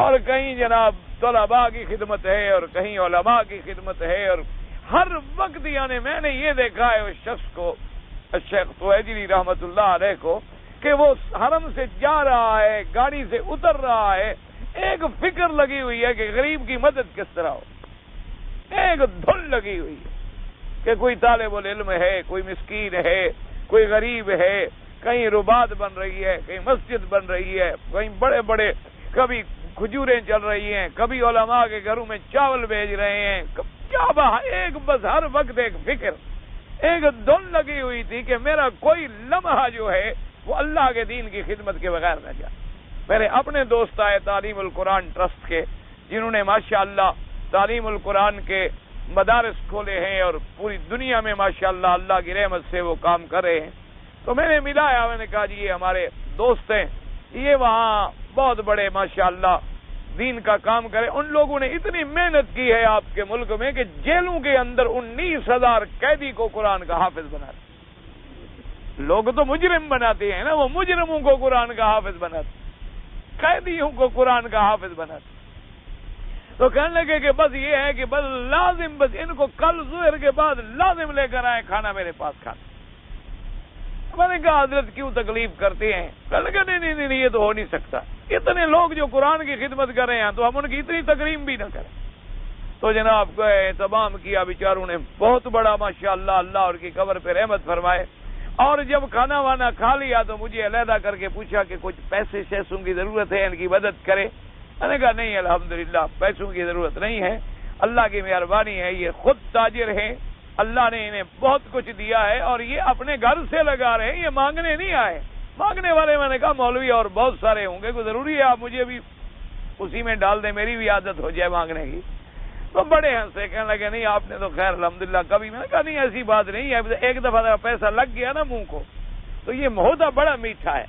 اور کہیں جناب طلباء کی خدمت ہے اور کہیں علماء کی خدمت ہے، اور ہر وقت یعنی میں نے یہ دیکھا ہے اس شخص کو، شیخ توحیدی رحمت اللہ علیہ کو، کہ وہ حرم سے جا رہا ہے، گاڑی سے اتر رہا ہے، ایک فکر لگی ہوئی ہے کہ غریب کی مدد کس طرح ہو، ایک دھن لگی ہوئی ہے کہ کوئی طالب العلم ہے، کوئی مسکین ہے، کوئی غریب ہے، کہیں رباط بن رہی ہے، کہیں مسجد بن رہی ہے، کہیں بڑے بڑے کبھی کھجوریں چل رہی ہیں، کبھی علماء کے گھروں میں چاول بھیج رہے ہیں، کیا ایک بس ہر وقت ایک فکر، ایک دھن لگی ہوئی تھی کہ میرا کوئی لمحہ جو ہے وہ اللہ کے دین کی خدمت کے بغیر نہ جائے۔ میرے اپنے دوست آئے تعلیم القرآن ٹرسٹ کے، جنہوں نے ماشاءاللہ تعلیم القرآن کے مدارس کھولے ہیں اور پوری دنیا میں ماشاءاللہ اللہ کی رحمت سے وہ کام کر رہے ہیں، تو میں نے ملایا، میں نے کہا جی یہ ہمارے دوست ہیں، یہ وہاں بہت بڑے ماشاءاللہ دین کا کام کرے۔ ان لوگوں نے اتنی محنت کی ہے آپ کے ملک میں کہ جیلوں کے اندر 19,000 قیدی کو قرآن کا حافظ بنا دیا۔ لوگ تو مجرم بناتے ہیں نا، وہ مجرموں کو قرآن کا حافظ بناتے، قیدیوں کو قرآن کا حافظ بناتے۔ تو کہنے لگے کہ بس یہ ہے کہ بس لازم، بس ان کو کل ظہر کے بعد لازم لے کر آئے کھانا میرے پاس کھانا۔ میں نے کہا حضرت کیوں تکلیف کرتے ہیں؟ کہنے لگے نہیں یہ تو ہو نہیں سکتا، اتنے لوگ جو قرآن کی خدمت کر رہے ہیں تو ہم ان کی اتنی تکریم بھی نہ کریں۔ تو جناب گئے، تمام کیا، بیچاروں نے بہت بڑا ماشاءاللہ اللہ اور کی قبر پہ رحمت فرمائے۔ اور جب کھانا وانا کھا لیا تو مجھے علیحدہ کر کے پوچھا کہ کچھ پیسے شیسوں کی ضرورت ہے، ان کی مدد کرے۔ میں نے کہا نہیں الحمدللہ پیسوں کی ضرورت نہیں ہے، اللہ کی مہربانی ہے، یہ خود تاجر ہیں، اللہ نے انہیں بہت کچھ دیا ہے اور یہ اپنے گھر سے لگا رہے ہیں، یہ مانگنے نہیں آئے۔ مانگنے والے میں نے کہا مولوی اور بہت سارے ہوں گے، کوئی ضروری ہے آپ مجھے بھی اسی میں ڈال دیں، میری بھی عادت ہو جائے مانگنے کی۔ تو بڑے ہنسے، کہنے لگے نہیں آپ نے تو خیر الحمدللہ کبھی۔ میں نے کہا نہیں ایسی بات نہیں ہے، ایک دفعہ پیسہ لگ گیا نا منہ کو تو یہ ہوتا بڑا میٹھا ہے۔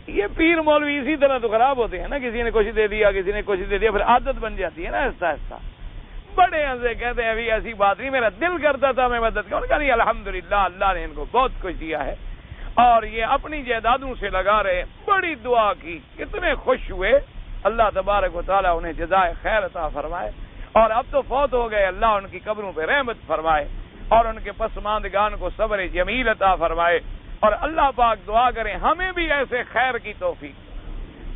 یہ پیر مولوی اسی طرح تو خراب ہوتے ہیں نا، کسی نے کچھ دے دیا، کسی نے کچھ دے دیا، پھر عادت بن جاتی ہے نا آہستہ آہستہ۔ بڑے ہنسے، کہتے ہیں ابھی ایسی بات نہیں، میرا دل کرتا تھا میں مدد کروں۔ کہا نہیں الحمدللہ اللہ نے ان کو بہت کچھ دیا ہے اور یہ اپنی جائیدادوں سے لگا رہے۔ بڑی دعا کی، اتنے خوش ہوئے، اللہ تبارک و تعالیٰ انہیں جزائے خیر عطا فرمائے۔ اور اب تو فوت ہو گئے، اللہ ان کی قبروں پہ رحمت فرمائے اور ان کے پسماندگان کو صبر جمیل عطا فرمائے۔ اور اللہ پاک دعا کریں ہمیں بھی ایسے خیر کی توفیق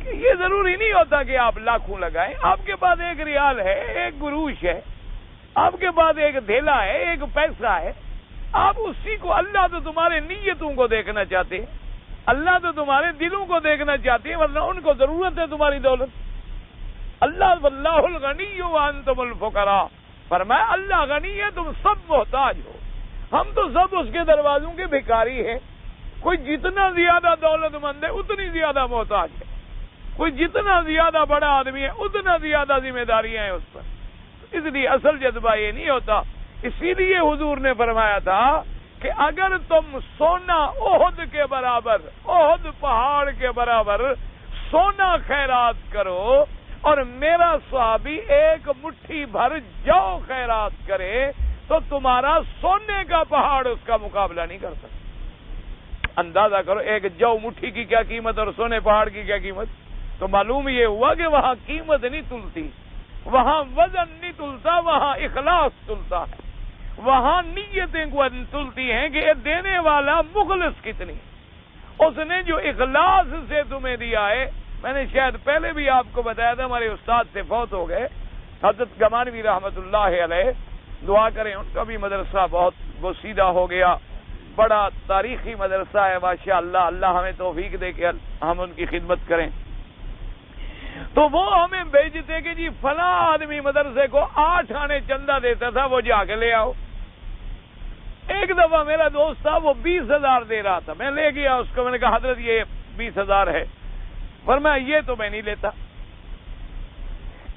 کہ یہ ضروری نہیں ہوتا کہ آپ لاکھوں لگائیں، آپ کے پاس ایک ریال ہے، ایک گروش ہے، آپ کے پاس ایک دھیلا ہے، ایک پیسہ ہے، آپ اسی کو، اللہ تو تمہارے نیتوں کو دیکھنا چاہتے ہیں، اللہ تو تمہارے دلوں کو دیکھنا چاہتے ہیں، ورنہ ان کو ضرورت ہے تمہاری دولت۔ اللہ واللہ الغنی وانتم الفقراء، فرمایا اللہ غنی ہے تم سب محتاج ہو، ہم تو سب اس کے دروازوں کے بھکاری ہیں۔ کوئی جتنا زیادہ دولت مند ہے اتنی زیادہ محتاج ہے، کوئی جتنا زیادہ بڑا آدمی ہے اتنا زیادہ ذمہ داریاں ہیں اس پر۔ اس لیے اصل جذبہ یہ نہیں ہوتا۔ اسی لیے حضور نے فرمایا تھا کہ اگر تم سونا احد کے برابر، احد پہاڑ کے برابر سونا خیرات کرو اور میرا صحابی ایک مٹھی بھر جو خیرات کرے تو تمہارا سونے کا پہاڑ اس کا مقابلہ نہیں کر سکتا۔ اندازہ کرو ایک جو مٹھی کی کیا قیمت اور سونے پہاڑ کی کیا قیمت، تو معلوم یہ ہوا کہ وہاں قیمت نہیں تلتی، وہاں وزن نہیں تلتا، وہاں اخلاص تلتا ہے، وہاں نیتیں تلتی ہیں کہ یہ دینے والا مخلص کتنی، اس نے جو اخلاص سے تمہیں دیا ہے۔ میں نے شاید پہلے بھی آپ کو بتایا تھا، ہمارے استاد سے فوت ہو گئے حضرت گمانوی رحمت اللہ علیہ، دعا کریں ان کا بھی مدرسہ بہت بسیدہ ہو گیا، بڑا تاریخی مدرسہ ہے ماشاءاللہ، اللہ ہمیں توفیق دے کہ ہم ان کی خدمت کریں۔ تو وہ ہمیں بھیجتے کہ جی فلاں آدمی مدرسے کو 8 آنے چندہ دیتا تھا، وہ جا کے لے آؤ۔ ایک دفعہ میرا دوست تھا، وہ 20,000 دے رہا تھا، میں لے گیا اس کو، میں نے کہا حضرت یہ 20,000 ہے، فرمایا یہ تو میں نہیں لیتا۔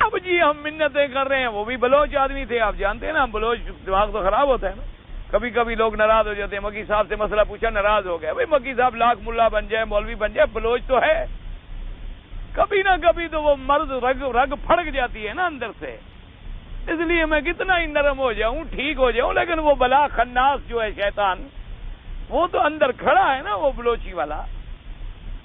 اب جی ہم منتیں کر رہے ہیں، وہ بھی بلوچ آدمی تھے، آپ جانتے ہیں نا بلوچ دماغ تو خراب ہوتا ہے نا، کبھی کبھی لوگ ناراض ہو جاتے ہیں، مکی صاحب سے مسئلہ پوچھا ناراض ہو گیا، بھائی مکی صاحب لاکھ ملا بن جائے، مولوی بن جائے، بلوچ تو ہے۔ کبھی نہ کبھی تو وہ مرض رگ پھڑک جاتی ہے نا اندر سے، اس لیے میں کتنا ہی نرم ہو جاؤں، ٹھیک ہو جاؤں، لیکن وہ بلا خناس جو ہے شیطان، وہ تو اندر کھڑا ہے نا، وہ بلوچی والا،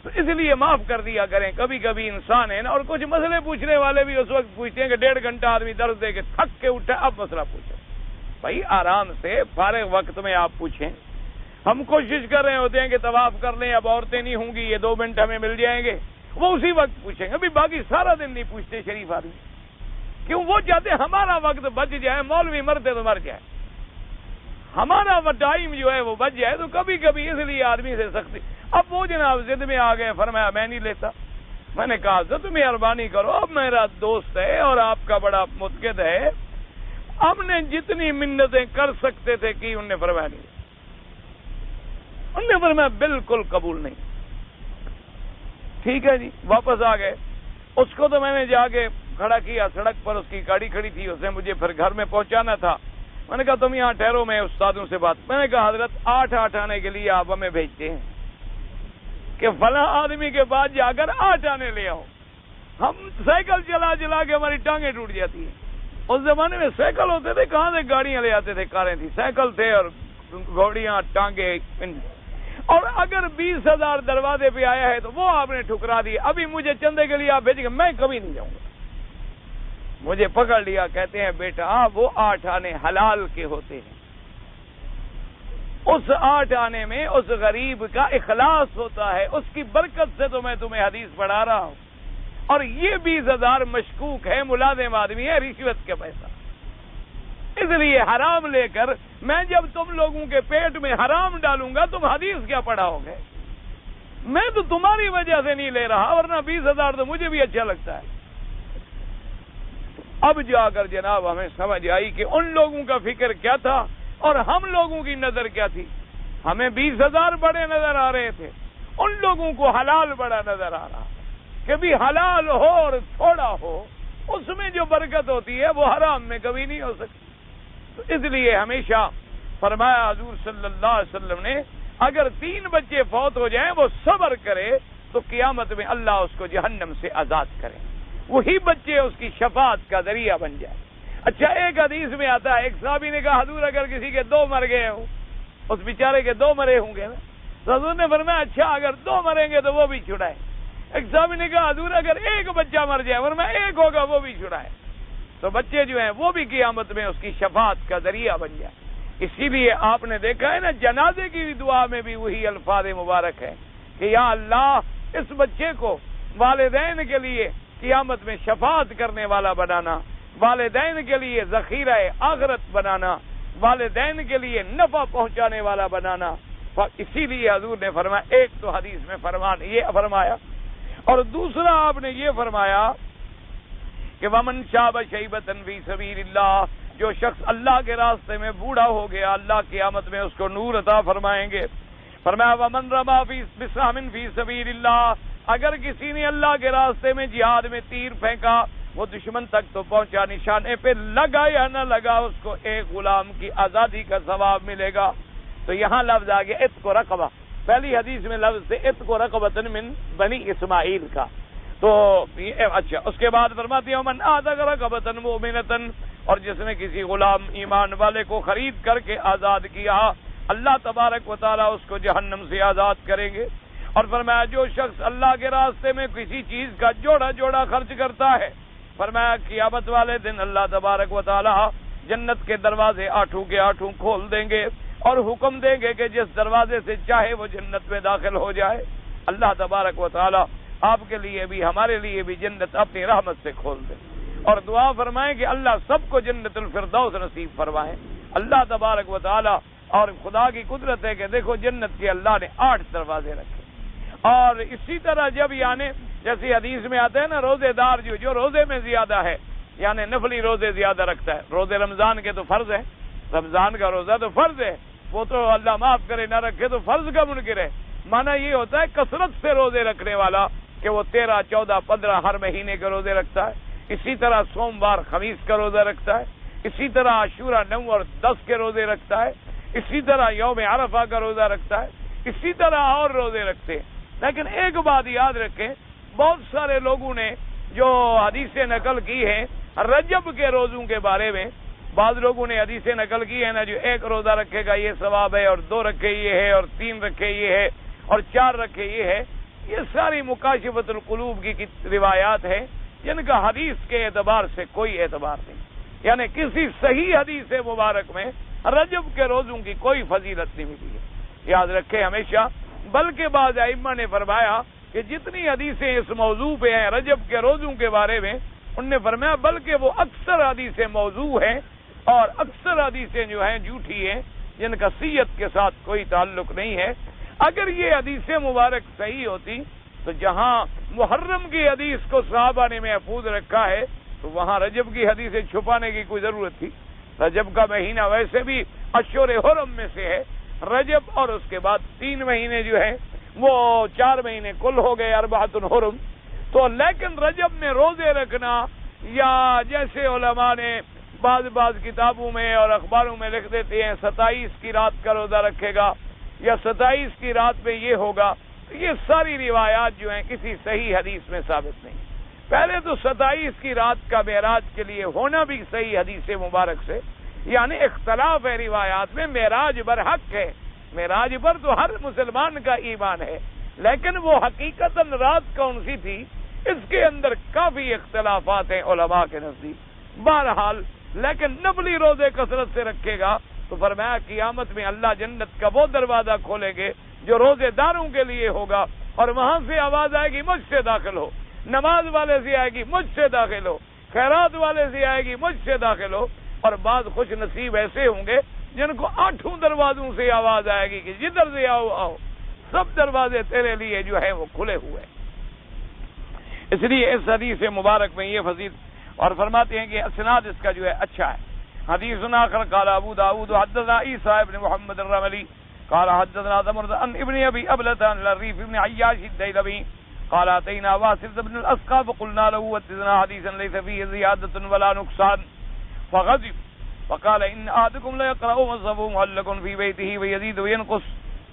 تو اس لیے معاف کر دیا کریں، کبھی کبھی انسان ہے نا۔ اور کچھ مسئلے پوچھنے والے بھی اس وقت پوچھتے ہیں کہ 1.5 گھنٹہ آدمی درس دے کے تھک کے اٹھا، اب مسئلہ پوچھو بھائی، آرام سے فارغ وقت میں آپ پوچھیں۔ ہم کوشش کر رہے ہوتے ہیں کہ طواف کر لیں، اب عورتیں نہیں ہوں گی، یہ 2 منٹ ہمیں مل جائیں گے، وہ اسی وقت پوچھیں گے۔ ابھی باقی سارا دن نہیں پوچھتے شریف آدمی، کیوں؟ وہ چاہتے ہمارا وقت بچ جائے، مولوی مرتے تو مر جائے، ہمارا ٹائم جو ہے وہ بچ جائے، تو کبھی کبھی اس لیے آدمی سے سختی۔ اب وہ جناب ضد میں آ گئے، فرمایا میں نہیں لیتا۔ میں نے کہا تو مہربانی کرو، اب میرا دوست ہے اور آپ کا بڑا متقد ہے، ہم نے جتنی منتیں کر سکتے تھے کی، انہوں نے فرمایا نہیں، انہوں نے فرمایا بالکل قبول نہیں۔ ٹھیک ہے جی، واپس آ گئے۔ اس کو تو میں نے جا کے کھڑا کیا سڑک پر، اس کی گاڑی کھڑی تھی، اس نے مجھے پھر گھر میں پہنچانا تھا۔ میں نے کہا تم یہاں ٹھہرو، میں استادوں سے بات۔ میں نے کہا حضرت 8 آنے کے لیے آپ ہمیں بھیجتے ہیں کہ فلاں آدمی کے پاس جا کر 8 آنے لے آؤ، ہم سائیکل چلا چلا کے ہماری ٹانگیں ٹوٹ جاتی ہیں۔ اس زمانے میں سائیکل ہوتے تھے، کہاں سے گاڑیاں لے آتے تھے، کاریں تھی، سائیکل تھے اور گھوڑیاں، ٹانگیں۔ اور اگر 20,000 دروازے پہ آیا ہے تو وہ آپ نے ٹھکرا دی، ابھی مجھے چندے کے لیے آپ بھیجیں گے، میں کبھی نہیں جاؤں گا۔ مجھے پکڑ لیا، کہتے ہیں بیٹا وہ 8 آنے حلال کے ہوتے ہیں، اس 8 آنے میں اس غریب کا اخلاص ہوتا ہے، اس کی برکت سے تو میں تمہیں حدیث پڑھا رہا ہوں۔ اور یہ 20,000 مشکوک ہے، ملازم آدمی ہے، رشوت کے پیسہ، اس لیے حرام لے کر میں جب تم لوگوں کے پیٹ میں حرام ڈالوں گا، تم حدیث کیا پڑھاؤ گے؟ میں تو تمہاری وجہ سے نہیں لے رہا، ورنہ 20,000 تو مجھے بھی اچھا لگتا ہے۔ اب جا کر جناب ہمیں سمجھ آئی کہ ان لوگوں کا فکر کیا تھا اور ہم لوگوں کی نظر کیا تھی۔ ہمیں 20,000 بڑے نظر آ رہے تھے، ان لوگوں کو حلال بڑا نظر آ رہا، کہ بھی حلال ہو اور تھوڑا ہو، اس میں جو برکت ہوتی ہے وہ حرام میں کبھی نہیں ہو سکتی۔ تو اس لیے ہمیشہ فرمایا حضور صلی اللہ علیہ وسلم نے، اگر 3 بچے فوت ہو جائیں وہ صبر کرے تو قیامت میں اللہ اس کو جہنم سے آزاد کرے، وہی بچے اس کی شفاعت کا ذریعہ بن جائے۔ اچھا، ایک حدیث میں آتا ہے، ایک صحابی نے کہا حضور اگر کسی کے 2 مر گئے ہوں، اس بیچارے کے 2 مرے ہوں گے نا، تو حضور نے فرمایا اچھا اگر 2 مریں گے تو وہ بھی چھڑائے۔ ایک صحابی نے کہا حضور اگر 1 بچہ مر جائے، فرمایا 1 ہوگا وہ بھی چھڑائے، تو بچے جو ہیں وہ بھی قیامت میں اس کی شفاعت کا ذریعہ بن جائے۔ اسی لیے آپ نے دیکھا ہے نا، جنازے کی دعا میں بھی وہی الفاظ مبارک ہے کہ یا اللہ اس بچے کو والدین کے لیے قیامت میں شفاعت کرنے والا بنانا، والدین کے لیے ذخیرہ آخرت بنانا، والدین کے لیے نفع پہنچانے والا بنانا۔ اسی لیے حضور نے فرمایا، ایک تو حدیث میں یہ فرمایا، اور دوسرا آپ نے یہ فرمایا کہ ومن شاب شیبۃ فی سبیل اللہ، جو شخص اللہ کے راستے میں بوڑھا ہو گیا، اللہ قیامت میں اس کو نور عطا فرمائیں گے۔ فرمایا ومن رما بسہم فی سبیل اللہ، اگر کسی نے اللہ کے راستے میں جہاد میں تیر پھینکا، وہ دشمن تک تو پہنچا، نشانے پہ لگا یا نہ لگا، اس کو ایک غلام کی آزادی کا ثواب ملے گا۔ تو یہاں لفظ آ گیا عتق رقبہ، پہلی حدیث میں لفظ تھے عتق رقبۃ من بنی اسماعیل کا۔ تو اچھا، اس کے بعد فرماتی ہے من اعتق رقبۃ مؤمنۃ، اور جس نے کسی غلام ایمان والے کو خرید کر کے آزاد کیا، اللہ تبارک و تعالیٰ اس کو جہنم سے آزاد کریں گے۔ اور فرمایا جو شخص اللہ کے راستے میں کسی چیز کا جوڑا جوڑا خرچ کرتا ہے، فرمایا قیامت والے دن اللہ تبارک و تعالیٰ جنت کے دروازے 8 کے 8 کھول دیں گے اور حکم دیں گے کہ جس دروازے سے چاہے وہ جنت میں داخل ہو جائے۔ اللہ تبارک و تعالیٰ آپ کے لیے بھی ہمارے لیے بھی جنت اپنی رحمت سے کھول دے، اور دعا فرمائیں کہ اللہ سب کو جنت الفردوس نصیب فرمائے اللہ تبارک و تعالیٰ۔ اور خدا کی قدرت ہے کہ دیکھو جنت کے اللہ نے 8 دروازے رکھے، اور اسی طرح جب یعنی جیسی حدیث میں آتا ہے نا، روزے دار جو روزے میں زیادہ ہے، یعنی نفلی روزے زیادہ رکھتا ہے، روزے رمضان کے تو فرض ہے، رمضان کا روزہ تو فرض ہے، وہ تو اللہ معاف کرے نہ رکھے تو فرض کا منکر ہے۔ معنی یہ ہوتا ہے کثرت سے روزے رکھنے والا کہ وہ 13، 14، 15 ہر مہینے کے روزے رکھتا ہے، اسی طرح سوموار خمیس کا روزہ رکھتا ہے، اسی طرح عاشورہ 9 اور 10 کے روزے رکھتا ہے، اسی طرح یوم عرفہ کا روزہ رکھتا ہے، اسی طرح اور روزے رکھتے ہیں۔ لیکن ایک بات یاد رکھیں، بہت سارے لوگوں نے جو حدیثیں نقل کی ہیں رجب کے روزوں کے بارے میں، بعض لوگوں نے حدیثیں نقل کی ہیں نا، جو 1 روزہ رکھے گا یہ ثواب ہے، اور 2 رکھے یہ ہے، اور 3 رکھے یہ ہے، اور 4 رکھے یہ ہے. یہ ساری مکاشفۃ القلوب کی روایات ہیں جن کا حدیث کے اعتبار سے کوئی اعتبار نہیں. یعنی کسی صحیح حدیث مبارک میں رجب کے روزوں کی کوئی فضیلت نہیں ملی ہے. یاد رکھے ہمیشہ. بلکہ بعض ائمہ نے فرمایا کہ جتنی حدیثیں اس موضوع پہ ہیں رجب کے روزوں کے بارے میں، ان نے فرمایا بلکہ وہ اکثر حدیثیں موضوع ہیں اور اکثر حدیثیں جو ہیں جھوٹی ہیں، جن کا صحت کے ساتھ کوئی تعلق نہیں ہے. اگر یہ حدیثیں مبارک صحیح ہوتی تو جہاں محرم کی حدیث کو صحابہ نے محفوظ رکھا ہے تو وہاں رجب کی حدیثیں چھپانے کی کوئی ضرورت تھی؟ رجب کا مہینہ ویسے بھی اشہر حرم میں سے ہے. رجب اور اس کے بعد 3 مہینے جو ہیں وہ 4 مہینے کل ہو گئے اربعۃ حرم. تو لیکن رجب میں روزے رکھنا، یا جیسے علماء نے بعض کتابوں میں اور اخباروں میں لکھ دیتے ہیں 27 کی رات کا روزہ رکھے گا یا 27 کی رات میں یہ ہوگا، یہ ساری روایات جو ہیں کسی صحیح حدیث میں ثابت نہیں. پہلے تو 27 کی رات کا معراج کے لیے ہونا بھی صحیح حدیث مبارک سے، یعنی اختلاف ہے روایات میں. معراج برحق ہے، معراج پر تو ہر مسلمان کا ایمان ہے، لیکن وہ حقیقتاً رات کون سی تھی اس کے اندر کافی اختلافات ہیں علماء کے نزدیک. بہرحال لیکن نفلی روزے کثرت سے رکھے گا تو فرمایا قیامت میں اللہ جنت کا وہ دروازہ کھولیں گے جو روزے داروں کے لیے ہوگا، اور وہاں سے آواز آئے گی مجھ سے داخل ہو. نماز والے سے آئے گی مجھ سے داخل ہو، خیرات والے سے آئے گی مجھ سے داخل ہو. اور بعض خوش نصیب ایسے ہوں گے جن کو 8 دروازوں سے آواز آئے گی کہ جدھر سے آؤ آؤ، سب دروازے تیرے لیے جو ہے وہ کھلے ہوئے. اس لیے اس حدیث مبارک میں یہ فضیلت، اور فرماتے ہیں کہ اسناد اس کا جو ہے اچھا ہے. حدیث آخر قال ابو داؤد حدثنا عیسیٰ ابن محمد الرملی قال حدثنا ثمرة عن ابن ابي ابلة عن الريف بن عياش الديلمي قال اتينا واسطة بن الاسقى فقلنا له حدثنا حديثا ليس فيه زيادة ولا نقصان فغضب فقال ان احدكم لا يقرأ مصحفه معلق في بيته ويزيد وينقص.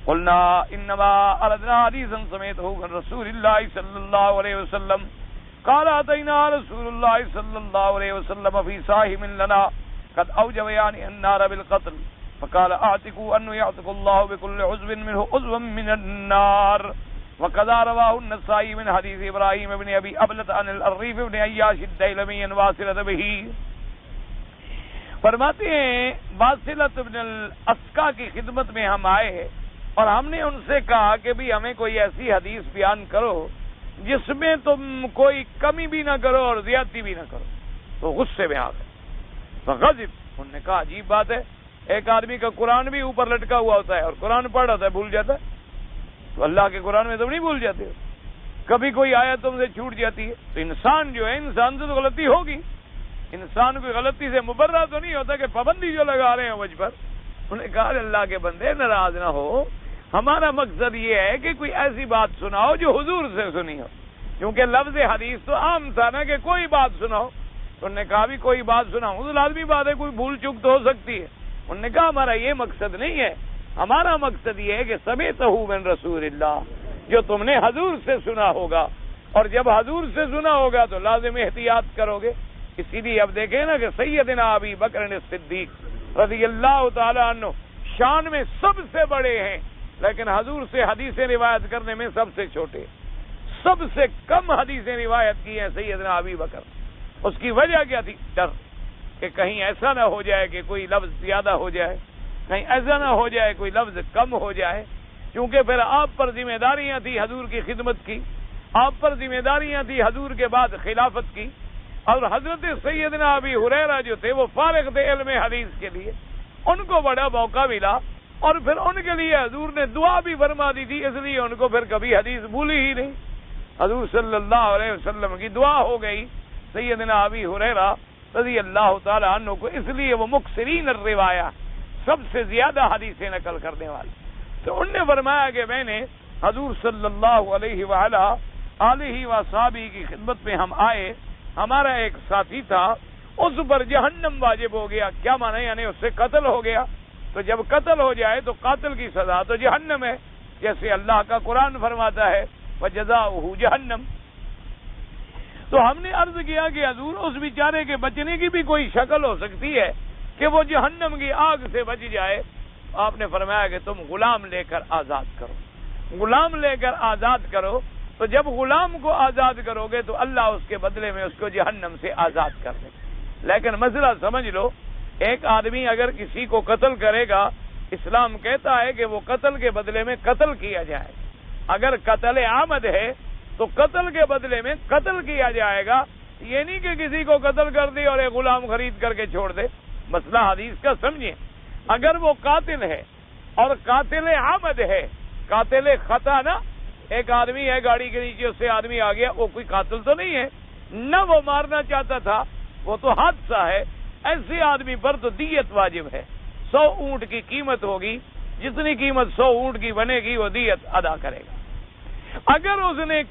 قلنا انما اردنا حديثا سمعته من رسول الله صلى الله عليه وسلم قال اتينا رسول الله صلى الله عليه وسلم في ساهم لنا قد اوجب يعني النار بالقتل فقال اعتقوا ان يعتق الله بكل عضو منه عضوا من النار. وكذا رواه النسائي من حديث ابراهيم بن ابي ابلة عن الريف بن عياش الديلمي واصلة به. فرماتے ہیں واصلۃ بن الاسقى کی خدمت میں ہم آئے اور ہم نے ان سے کہا کہ بھی ہمیں کوئی ایسی حدیث بیان کرو جس میں تم کوئی کمی بھی نہ کرو اور زیادتی بھی نہ کرو. تو غصے میں آ گئے. غضب، انہوں نے کہا عجیب بات ہے، ایک آدمی کا قرآن بھی اوپر لٹکا ہوا ہوتا ہے اور قرآن پڑھ رہا ہے بھول جاتا ہے، تو اللہ کے قرآن میں تم نہیں بھول جاتے ہو؟ کبھی کوئی آیت تم سے چھوٹ جاتی ہے تو انسان جو ہے، انسان سے تو غلطی ہوگی، انسان کوئی غلطی سے مبرہ تو نہیں ہوتا کہ پابندی جو لگا رہے ہیں مجھ پر. انہوں نے کہا اللہ کے بندے ناراض نہ ہو، ہمارا مقصد یہ ہے کہ کوئی ایسی بات سناؤ جو حضور سے سنی ہو، کیونکہ لفظ حدیث تو عام تھا نا کہ کوئی بات سناؤ. تو انہوں نے کہا بھی کوئی بات سناؤں تو لازمی بات ہے کوئی بھول چوک تو ہو سکتی ہے. انہوں نے کہا ہمارا یہ مقصد نہیں ہے، ہمارا مقصد یہ ہے کہ سمعتہ من رسول اللہ، جو تم نے حضور سے سنا ہوگا، اور جب حضور سے سنا ہوگا تو لازم احتیاط کرو گے. اسی لیے اب دیکھیں نا کہ سیدنا ابی بکر صدیق رضی اللہ تعالی عنہ شان میں سب سے بڑے ہیں، لیکن حضور سے حدیثیں روایت کرنے میں سب سے چھوٹے. سب سے کم حدیثیں روایت کی ہیں سیدنا ابی بکر. اس کی وجہ کیا تھی؟ ڈر کہ کہیں ایسا نہ ہو جائے کہ کوئی لفظ زیادہ ہو جائے، کہیں ایسا نہ ہو جائے کوئی لفظ کم ہو جائے، کیونکہ پھر آپ پر ذمہ داریاں تھی حضور کی خدمت کی، آپ پر ذمہ داریاں تھی حضور کے بعد خلافت کی. اور حضرت سیدنا ابی ہریرہ جو تھے وہ فارغ تھے علم حدیث کے لیے، ان کو بڑا موقع ملا، اور پھر ان کے لیے حضور نے دعا بھی فرما دی تھی، اس لیے ان کو پھر کبھی حدیث بھولی ہی نہیں. حضور صلی اللہ علیہ وسلم کی دعا ہو گئی سیدنا ابی ہریرہ رضی اللہ تعالی عنہ کو، اس لیے وہ مکثرین الروایہ، سب سے زیادہ حدیثیں نقل کرنے والے. تو ان نے فرمایا کہ میں نے حضور صلی اللہ علیہ وآلہ وصحبہ کی خدمت میں ہم آئے، ہمارا ایک ساتھی تھا، اس پر جہنم واجب ہو گیا. کیا معنی؟ یعنی اس سے قتل ہو گیا. تو جب قتل ہو جائے تو قاتل کی سزا تو جہنم ہے، جیسے اللہ کا قرآن فرماتا ہے وَجَزَاؤُهُ جہنم. تو ہم نے عرض کیا کہ حضور اس بیچارے کے بچنے کی بھی کوئی شکل ہو سکتی ہے کہ وہ جہنم کی آگ سے بچ جائے؟ آپ نے فرمایا کہ تم غلام لے کر آزاد کرو، غلام لے کر آزاد کرو، تو جب غلام کو آزاد کرو گے تو اللہ اس کے بدلے میں اس کو جہنم سے آزاد کر دے۔ لیکن مسئلہ سمجھ لو، ایک آدمی اگر کسی کو قتل کرے گا، اسلام کہتا ہے کہ وہ قتل کے بدلے میں قتل کیا جائے۔ اگر قتل عامد ہے تو قتل کے بدلے میں قتل کیا جائے گا، یہ نہیں کہ کسی کو قتل کر دے اور ایک غلام خرید کر کے چھوڑ دے۔ مسئلہ حدیث کا سمجھیں، اگر وہ قاتل ہے اور قاتل عامد ہے، قاتل خطا نا، ایک آدمی ہے گاڑی کے نیچے اس سے آدمی آ گیا، وہ کوئی قاتل تو نہیں ہے، نہ وہ مارنا چاہتا تھا، وہ تو حادثہ ہے، ایسے آدمی پر تو دیت واجب ہے۔ 100 اونٹ کی قیمت ہوگی، جتنی قیمت 100 اونٹ کی بنے گی وہ دیت ادا کرے گا۔ اگر اس نے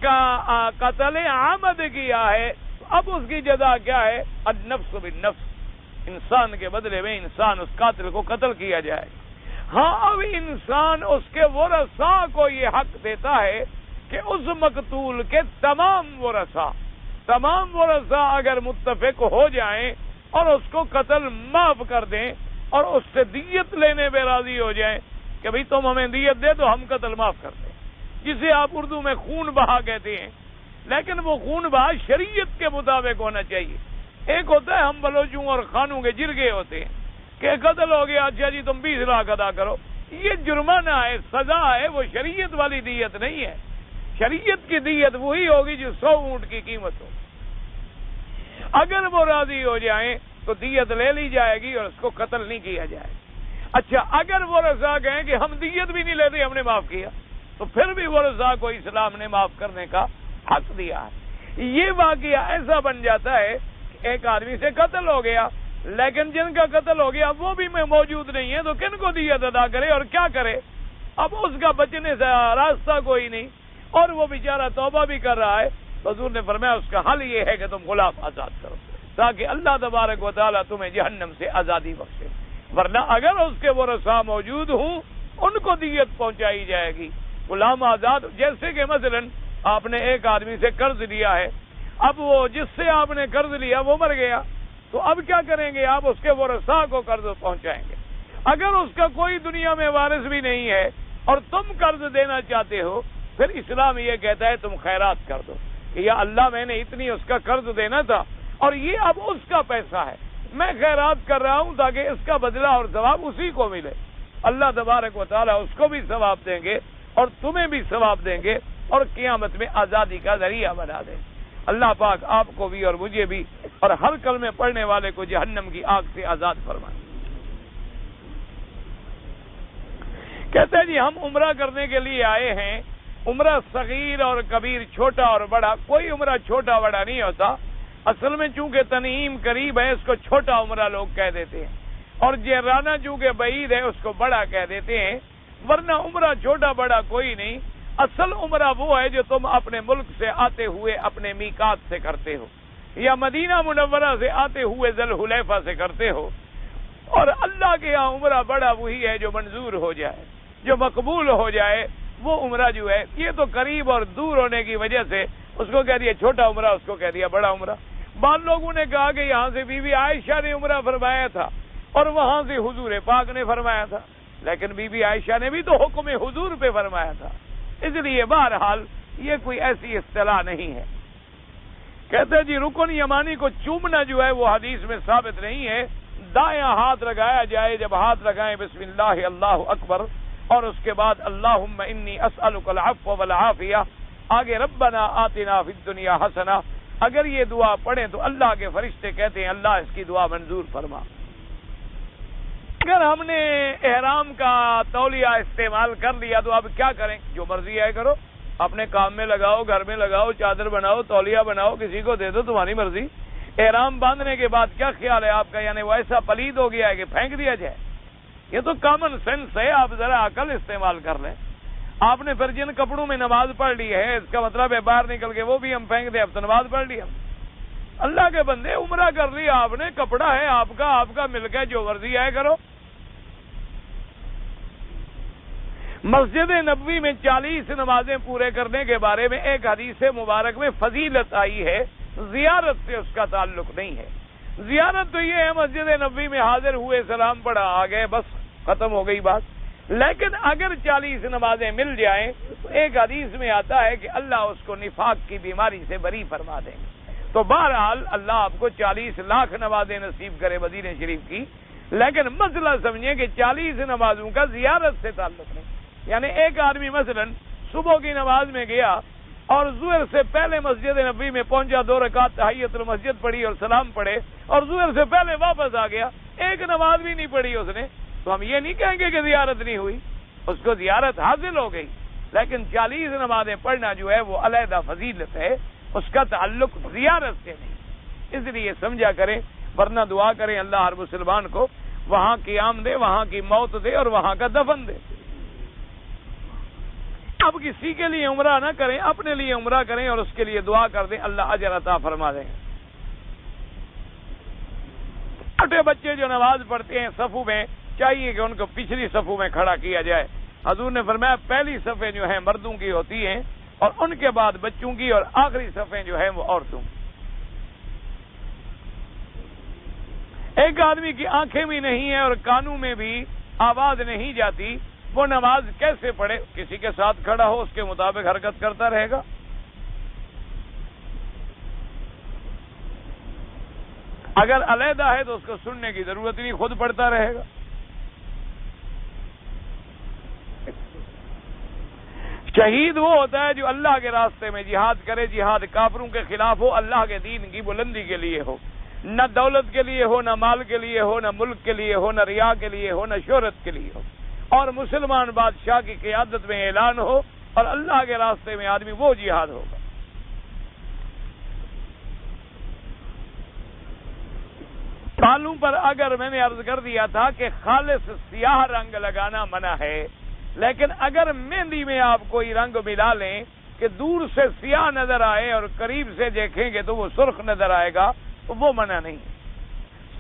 قتل عامد کیا ہے تو اب اس کی جزا کیا ہے؟ النفس بالنفس، انسان کے بدلے میں انسان اس قاتل کو قتل کیا جائے۔ ہاں، اب انسان اس کے ورثاء کو یہ حق دیتا ہے کہ اس مقتول کے تمام ورثاء اگر متفق ہو جائیں اور اس کو قتل معاف کر دیں اور اس سے دیت لینے پہ راضی ہو جائیں کہ بھئی تم ہمیں دیت دے تو ہم قتل معاف کر دیں، جسے آپ اردو میں خون بہا کہتے ہیں، لیکن وہ خون بہا شریعت کے مطابق ہونا چاہیے۔ ایک ہوتا ہے ہم بلوچوں اور خانوں کے جرگے ہوتے ہیں کہ قتل ہو گیا، اچھا جی تم 20 لاکھ ادا کرو، یہ جرمانہ ہے، سزا ہے، وہ شریعت والی دیت نہیں ہے۔ شریعت کی دیت وہی ہوگی جو 100 اونٹ کی قیمت ہو۔ اگر وہ راضی ہو جائیں تو دیت لے لی جائے گی اور اس کو قتل نہیں کیا جائے گا۔ اچھا، اگر وہ رضا کہیں کہ ہم دیت بھی نہیں لیتے، ہم نے معاف کیا، تو پھر بھی وہ رضا کو اسلام نے معاف کرنے کا حق دیا ہے۔ یہ واقعہ ایسا بن جاتا ہے کہ ایک آدمی سے قتل ہو گیا، لیکن جن کا قتل ہو گیا وہ بھی میں موجود نہیں ہے، تو کن کو دیت ادا کرے اور کیا کرے؟ اب اس کا بچنے سے راستہ کوئی نہیں اور وہ بیچارہ توبہ بھی کر رہا ہے۔ حضور نے فرمایا اس کا حل یہ ہے کہ تم غلام آزاد کرو تاکہ اللہ تبارک و تعالیٰ تمہیں جہنم سے آزادی بخشے، ورنہ اگر اس کے ورثاء موجود ہوں ان کو دیت پہنچائی جائے گی۔ غلام آزاد، جیسے کہ مثلا آپ نے ایک آدمی سے قرض لیا ہے، اب وہ جس سے آپ نے قرض لیا وہ مر گیا، تو اب کیا کریں گے؟ آپ اس کے ورثاء کو قرض پہنچائیں گے۔ اگر اس کا کوئی دنیا میں وارث بھی نہیں ہے اور تم قرض دینا چاہتے ہو، پھر اسلام یہ کہتا ہے تم خیرات کر دو کہ یا اللہ میں نے اتنی اس کا قرض دینا تھا اور یہ اب اس کا پیسہ ہے، میں خیرات کر رہا ہوں تاکہ اس کا بدلہ اور ثواب اسی کو ملے۔ اللہ تبارک و تعالیٰ اس کو بھی ثواب دیں گے اور تمہیں بھی ثواب دیں گے اور قیامت میں آزادی کا ذریعہ بنا دیں۔ اللہ پاک آپ کو بھی اور مجھے بھی اور ہر کلمے پڑھنے والے کو جہنم کی آگ سے آزاد فرمائے۔ کہتے ہیں جی ہم عمرہ کرنے کے لیے آئے ہیں، عمرہ صغیر اور کبیر، چھوٹا اور بڑا، کوئی عمرہ چھوٹا بڑا نہیں ہوتا، اصل میں چونکہ تنعیم قریب ہے اس کو چھوٹا عمرہ لوگ کہہ دیتے ہیں، اور جیرانہ چونکہ بعید ہے اس کو بڑا کہہ دیتے ہیں، ورنہ عمرہ چھوٹا بڑا کوئی نہیں۔ اصل عمرہ وہ ہے جو تم اپنے ملک سے آتے ہوئے اپنے میقات سے کرتے ہو یا مدینہ منورہ سے آتے ہوئے ذی الحلیفہ سے کرتے ہو، اور اللہ کے یہاں عمرہ بڑا وہی ہے جو منظور ہو جائے، جو مقبول ہو جائے، وہ عمرہ جو ہے یہ تو قریب اور دور ہونے کی وجہ سے اس کو کہہ دیا چھوٹا عمرہ، اس کو کہہ دیا بڑا عمرہ۔ بعض لوگوں نے کہا کہ یہاں سے بی بی عائشہ نے عمرہ فرمایا تھا اور وہاں سے حضور پاک نے فرمایا تھا، لیکن بی بی عائشہ نے بھی تو حکم حضور پہ فرمایا تھا، اس لیے بہرحال یہ کوئی ایسی اصطلاح نہیں ہے۔ کہتے ہیں جی رکن یمانی کو چومنا جو ہے وہ حدیث میں ثابت نہیں ہے، دایاں ہاتھ لگایا جائے، جب ہاتھ لگائیں بسم اللہ اللہ اکبر اور اس کے بعد اللہم انی اسألک العفو والعافیہ، آگے ربنا آتنا فی الدنیا حسنہ، اگر یہ دعا پڑھیں تو اللہ کے فرشتے کہتے ہیں اللہ اس کی دعا منظور فرما۔ اگر ہم نے احرام کا تولیہ استعمال کر لیا تو اب کیا کریں؟ جو مرضی ہے کرو، اپنے کام میں لگاؤ، گھر میں لگاؤ، چادر بناؤ، تولیہ بناؤ، کسی کو دے دو، تمہاری مرضی۔ احرام باندھنے کے بعد کیا خیال ہے آپ کا؟ یعنی وہ ایسا پلید ہو گیا ہے کہ پھینک دیا جائے؟ یہ تو کامن سینس ہے، آپ ذرا عقل استعمال کر لیں۔ آپ نے پھر جن کپڑوں میں نماز پڑھ لی ہے اس کا مطلب ہے باہر نکل کے وہ بھی ہم پھینک دیں؟ اب تو نماز پڑھ لی ہم۔ اللہ کے بندے، عمرہ کر لیا آپ نے، کپڑا ہے آپ کا مل کے جو مرضی ہے کرو۔ مسجد نبوی میں 40 نمازیں پورے کرنے کے بارے میں ایک حدیث مبارک میں فضیلت آئی ہے، زیارت سے اس کا تعلق نہیں ہے۔ زیارت تو یہ ہے مسجد نبوی میں حاضر ہوئے، سلام پڑھا، آ گئے، بس ختم ہو گئی بات۔ لیکن اگر 40 نمازیں مل جائیں تو ایک حدیث میں آتا ہے کہ اللہ اس کو نفاق کی بیماری سے بری فرما دیں گے۔ تو بہرحال اللہ آپ کو 40 لاکھ نمازیں نصیب کرے مدینہ شریف کی، لیکن مسئلہ سمجھیں کہ 40 نمازوں کا زیارت سے تعلق نہیں۔ یعنی ایک آدمی مثلا صبح کی نماز میں گیا اور ظہر سے پہلے مسجد نبوی میں پہنچا، 2 رکعت تحیۃ المسجد پڑھی اور سلام پڑھے، اور ظہر سے پہلے واپس آ گیا، ایک نماز بھی نہیں پڑھی اس نے، تو ہم یہ نہیں کہیں گے کہ زیارت نہیں ہوئی، اس کو زیارت حاصل ہو گئی، لیکن 40 نمازیں پڑھنا جو ہے وہ علیحدہ فضیلت ہے، اس کا تعلق زیارت سے نہیں۔ اس لیے سمجھا کریں، ورنہ دعا کریں اللہ ہر مسلمان کو وہاں قیام دے، وہاں کی موت دے اور وہاں کا دفن دے۔ اب کسی کے لیے عمرہ نہ کریں، اپنے لیے عمرہ کریں اور اس کے لیے دعا کر دیں، اللہ اجر عطا فرما دیں۔ چھوٹے بچے جو نماز پڑھتے ہیں صفوں میں، چاہیے کہ ان کو پچھلی صفوں میں کھڑا کیا جائے۔ حضور نے فرمایا پہلی صفیں جو ہیں مردوں کی ہوتی ہیں اور ان کے بعد بچوں کی، اور آخری صفیں جو ہیں وہ عورتوں کی۔ ایک آدمی کی آنکھیں بھی نہیں ہیں اور کانوں میں بھی آواز نہیں جاتی، وہ نماز کیسے پڑھے؟ کسی کے ساتھ کھڑا ہو، اس کے مطابق حرکت کرتا رہے گا۔ اگر علیحدہ ہے تو اس کو سننے کی ضرورت نہیں، خود پڑھتا رہے گا۔ شہید وہ ہوتا ہے جو اللہ کے راستے میں جہاد کرے، جہاد کافروں کے خلاف ہو، اللہ کے دین کی بلندی کے لیے ہو، نہ دولت کے لیے ہو، نہ مال کے لیے ہو، نہ ملک کے لیے ہو، نہ ریا کے لیے ہو، نہ شہرت کے لیے ہو، اور مسلمان بادشاہ کی قیادت میں اعلان ہو اور اللہ کے راستے میں آدمی، وہ جہاد ہوگا۔ بالوں پر اگر میں نے عرض کر دیا تھا کہ خالص سیاہ رنگ لگانا منع ہے، لیکن اگر مہندی میں آپ کوئی رنگ ملا لیں کہ دور سے سیاہ نظر آئے اور قریب سے دیکھیں گے تو وہ سرخ نظر آئے گا، تو وہ منع نہیں،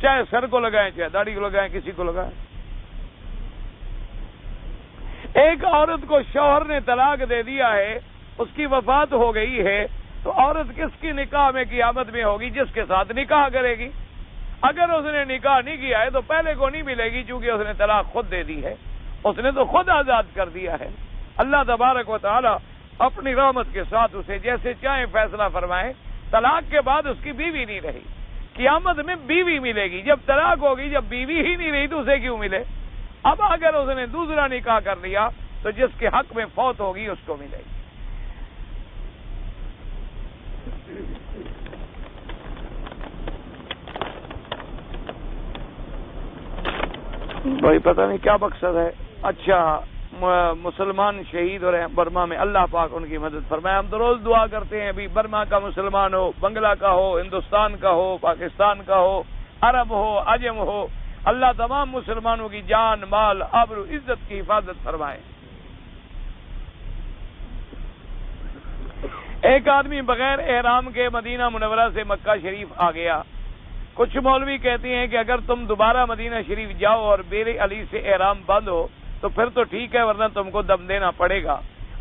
چاہے سر کو لگائیں، چاہے داڑھی کو لگائیں، کسی کو لگائیں۔ ایک عورت کو شوہر نے طلاق دے دیا ہے، اس کی وفات ہو گئی ہے، تو عورت کس کی نکاح میں قیامت میں ہوگی؟ جس کے ساتھ نکاح کرے گی۔ اگر اس نے نکاح نہیں کیا ہے تو پہلے کو نہیں ملے گی، چونکہ اس نے طلاق خود دے دی ہے، اس نے تو خود آزاد کر دیا ہے۔ اللہ تبارک و تعالی اپنی رحمت کے ساتھ اسے جیسے چاہیں فیصلہ فرمائے۔ طلاق کے بعد اس کی بیوی نہیں رہی، قیامت میں بیوی ملے گی۔ جب طلاق ہوگی، جب بیوی ہی نہیں رہی تو اسے کیوں ملے؟ اب اگر اس نے دوسرا نکاح کر لیا تو جس کے حق میں فوت ہوگی اس کو ملے گی۔ بھائی پتہ نہیں کیا مقصد ہے۔ اچھا، مسلمان شہید ہو رہے ہیں برما میں، اللہ پاک ان کی مدد فرمائے۔ ہم تو روز دعا کرتے ہیں، ابھی برما کا مسلمان ہو، بنگلہ کا ہو، ہندوستان کا ہو، پاکستان کا ہو، عرب ہو، عجم ہو، اللہ تمام مسلمانوں کی جان، مال، آبرو، عزت کی حفاظت فرمائے۔ ایک آدمی بغیر احرام کے مدینہ منورہ سے مکہ شریف آ گیا۔ کچھ مولوی کہتے ہیں کہ اگر تم دوبارہ مدینہ شریف جاؤ اور بیر علی سے احرام باندھو تو پھر تو ٹھیک ہے، ورنہ تم کو دم دینا پڑے گا۔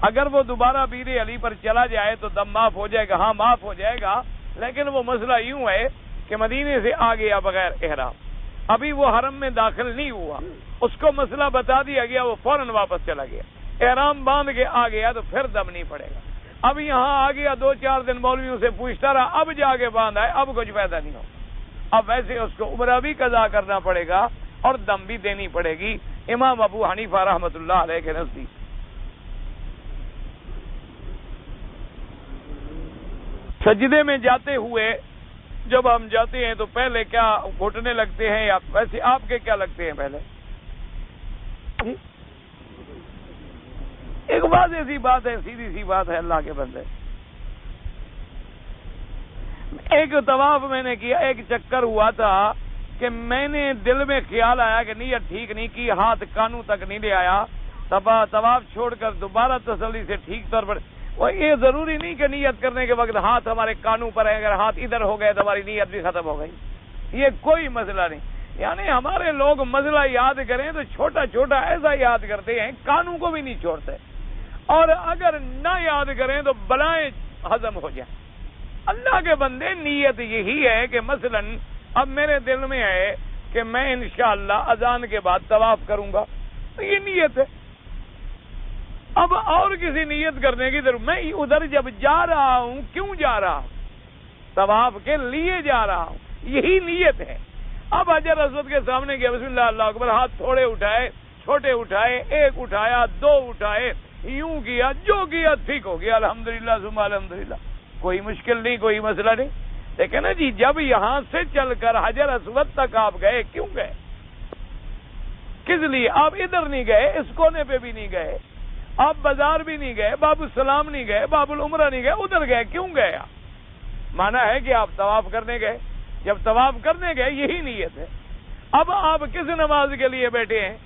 اگر وہ دوبارہ بیر علی پر چلا جائے تو دم معاف ہو جائے گا۔ ہاں معاف ہو جائے گا، لیکن وہ مسئلہ یوں ہے کہ مدینے سے آ گیا بغیر احرام، ابھی وہ حرم میں داخل نہیں ہوا، اس کو مسئلہ بتا دیا گیا، وہ فوراً واپس چلا گیا، احرام باندھ کے آ گیا تو پھر دم نہیں پڑے گا۔ اب یہاں آ گیا، 2-4 دن مولویوں سے پوچھتا رہا، اب جا کے باندھ آئے، اب کچھ فائدہ نہیں ہوگا۔ اب ویسے اس کو عمرہ بھی قضا کرنا پڑے گا اور دم بھی دینی پڑے گی، امام ابو حنیفہ رحمۃ اللہ علیہ کے نزدیک۔ سجدے میں جاتے ہوئے جب ہم جاتے ہیں تو پہلے کیا گھٹنے لگتے ہیں، یا ویسے آپ کے کیا لگتے ہیں پہلے؟ ایک واضح سی بات ہے، سیدھی سی بات ہے، اللہ کے بندے۔ ایک طواف میں نے کیا، ایک چکر ہوا تھا کہ میں نے دل میں خیال آیا کہ نیت ٹھیک نہیں کی، ہاتھ کانوں تک نہیں لے آیا، طواف چھوڑ کر دوبارہ تسلی سے ٹھیک طور پر۔ اور یہ ضروری نہیں کہ نیت کرنے کے وقت ہاتھ ہمارے کانوں پر ہے، اگر ہاتھ ادھر ہو گئے تو ہماری نیت بھی ختم ہو گئی، یہ کوئی مسئلہ نہیں۔ یعنی ہمارے لوگ مسئلہ یاد کریں تو چھوٹا چھوٹا ایسا یاد کرتے ہیں، کانوں کو بھی نہیں چھوڑتے، اور اگر نہ یاد کریں تو بلائیں ہضم ہو جائیں۔ اللہ کے بندے نیت یہی ہے کہ مثلا اب میرے دل میں ہے کہ میں انشاءاللہ اذان کے بعد طواف کروں گا، تو یہ نیت ہے. اب اور کسی نیت کرنے کی ضرورت، میں ادھر جب جا رہا ہوں کیوں جا رہا ہوں؟ طواف کے لیے جا رہا ہوں، یہی نیت ہے. اب حجر اسود کے سامنے گیا، بسم اللہ اللہ اکبر، ہاتھ تھوڑے اٹھائے، چھوٹے اٹھائے، ایک اٹھایا، دو اٹھائے، یوں کیا، جو کیا ٹھیک ہو گیا، الحمدللہ ثم الحمدللہ، کوئی مشکل نہیں، کوئی مسئلہ نہیں. لیکن نا جی جب یہاں سے چل کر حجر اسود تک آپ گئے، کیوں گئے؟ کس لیے؟ آپ ادھر نہیں گئے، اس کونے پہ بھی نہیں گئے، آپ بازار بھی نہیں گئے، باب السلام نہیں گئے، باب العمرہ نہیں گئے، ادھر گئے. کیوں گئے آپ؟ مانا ہے کہ آپ طواف کرنے گئے. جب طواف کرنے گئے یہی نیت ہے. اب آپ کس نماز کے لیے بیٹھے ہیں؟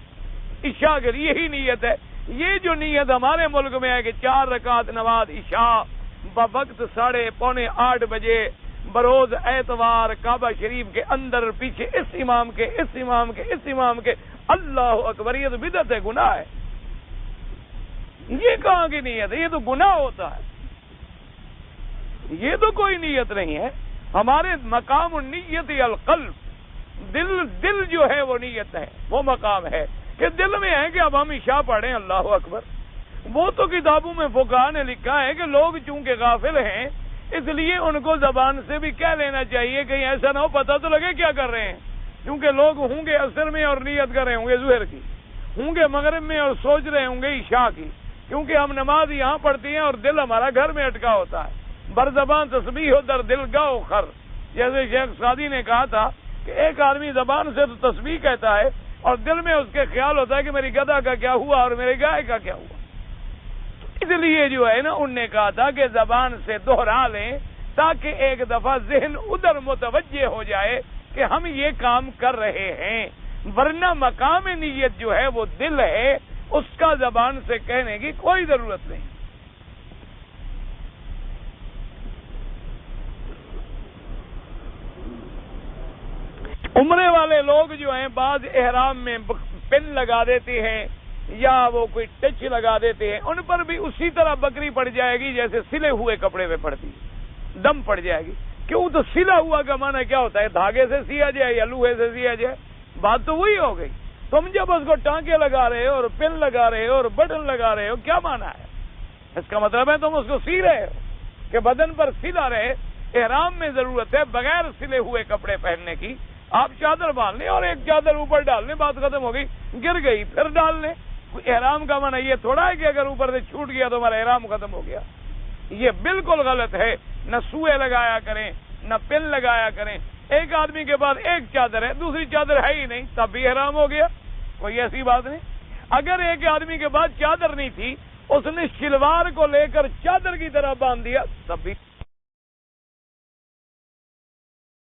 عشاء کے لیے، یہی نیت ہے. یہ جو نیت ہمارے ملک میں ہے کہ 4 رکعت نماز عشاء بوقت 7:45 بجے بروز اتوار کعبہ شریف کے اندر پیچھے اس امام کے، اس امام کے، اس امام کے، اللہ اکبر، یہ تو بدعت ہے، گناہ ہے. یہ کہاں کی نیت ہے؟ یہ تو گناہ ہوتا ہے. یہ تو کوئی نیت نہیں ہے. ہمارے مقام النیت القلب، دل جو ہے وہ نیت ہے، وہ مقام ہے کہ دل میں ہے کہ اب ہم عشاء پڑھیں، اللہ اکبر. وہ تو کتابوں میں فقہاء نے لکھا ہے کہ لوگ چونکہ غافل ہیں اس لیے ان کو زبان سے بھی کہہ لینا چاہیے، کہیں ایسا نہ ہو پتہ تو لگے کیا کر رہے ہیں. کیونکہ لوگ ہوں گے عصر میں اور نیت کر رہے ہوں گے ظہر کی، ہوں گے مغرب میں اور سوچ رہے ہوں گے عشاء کی. کیونکہ ہم نماز یہاں پڑھتی ہیں اور دل ہمارا گھر میں اٹکا ہوتا ہے. برزبان تسبیح ہو در دل گاؤ خر، جیسے شیخ سعدی نے کہا تھا کہ ایک آدمی زبان سے تو تسبیح کہتا ہے اور دل میں اس کے خیال ہوتا ہے کہ میری گدھا کا کیا ہوا اور میرے گائے کا کیا ہوا. اس لیے جو ہے نا ان نے کہا تھا کہ زبان سے دوہرا لیں تاکہ ایک دفعہ ذہن ادھر متوجہ ہو جائے کہ ہم یہ کام کر رہے ہیں. ورنہ مقام نیت جو ہے وہ دل ہے، اس کا زبان سے کہنے کی کوئی ضرورت نہیں. عمرے والے لوگ جو ہیں بعض احرام میں پن لگا دیتے ہیں یا وہ کوئی ٹچ لگا دیتے ہیں، ان پر بھی اسی طرح بکری پڑ جائے گی جیسے سلے ہوئے کپڑے پہ پڑتی ہے، دم پڑ جائے گی. کیوں؟ تو سلا ہوا کا معنی کیا ہوتا ہے؟ دھاگے سے سیا جائے یا لوہے سے سیا جائے، بات تو وہی ہو گئی. تم جب اس کو ٹانکے لگا رہے ہو اور پن لگا رہے ہو اور بٹن لگا رہے ہو، کیا معنی ہے؟ اس کا مطلب ہے تم اس کو سی رہے ہو کہ بدن پر سلا رہے. احرام میں ضرورت ہے بغیر سلے ہوئے کپڑے پہننے کی. آپ چادر باندھ لیں اور ایک چادر اوپر ڈال لیں، بات ختم ہو گئی. گر گئی پھر ڈال لیں. احرام کا معنی یہ تھوڑا ہے کہ اگر اوپر سے چھوٹ گیا تو ہمارا احرام ختم ہو گیا. یہ بالکل غلط ہے. نہ سوئے لگایا کریں، نہ پن لگایا کریں. ایک آدمی کے پاس ایک چادر ہے، دوسری چادر ہے ہی نہیں، تب بھی احرام ہو گیا، کوئی ایسی بات نہیں. اگر ایک آدمی کے پاس چادر نہیں تھی، اس نے شلوار کو لے کر چادر کی طرح باندھ دیا، تب بھی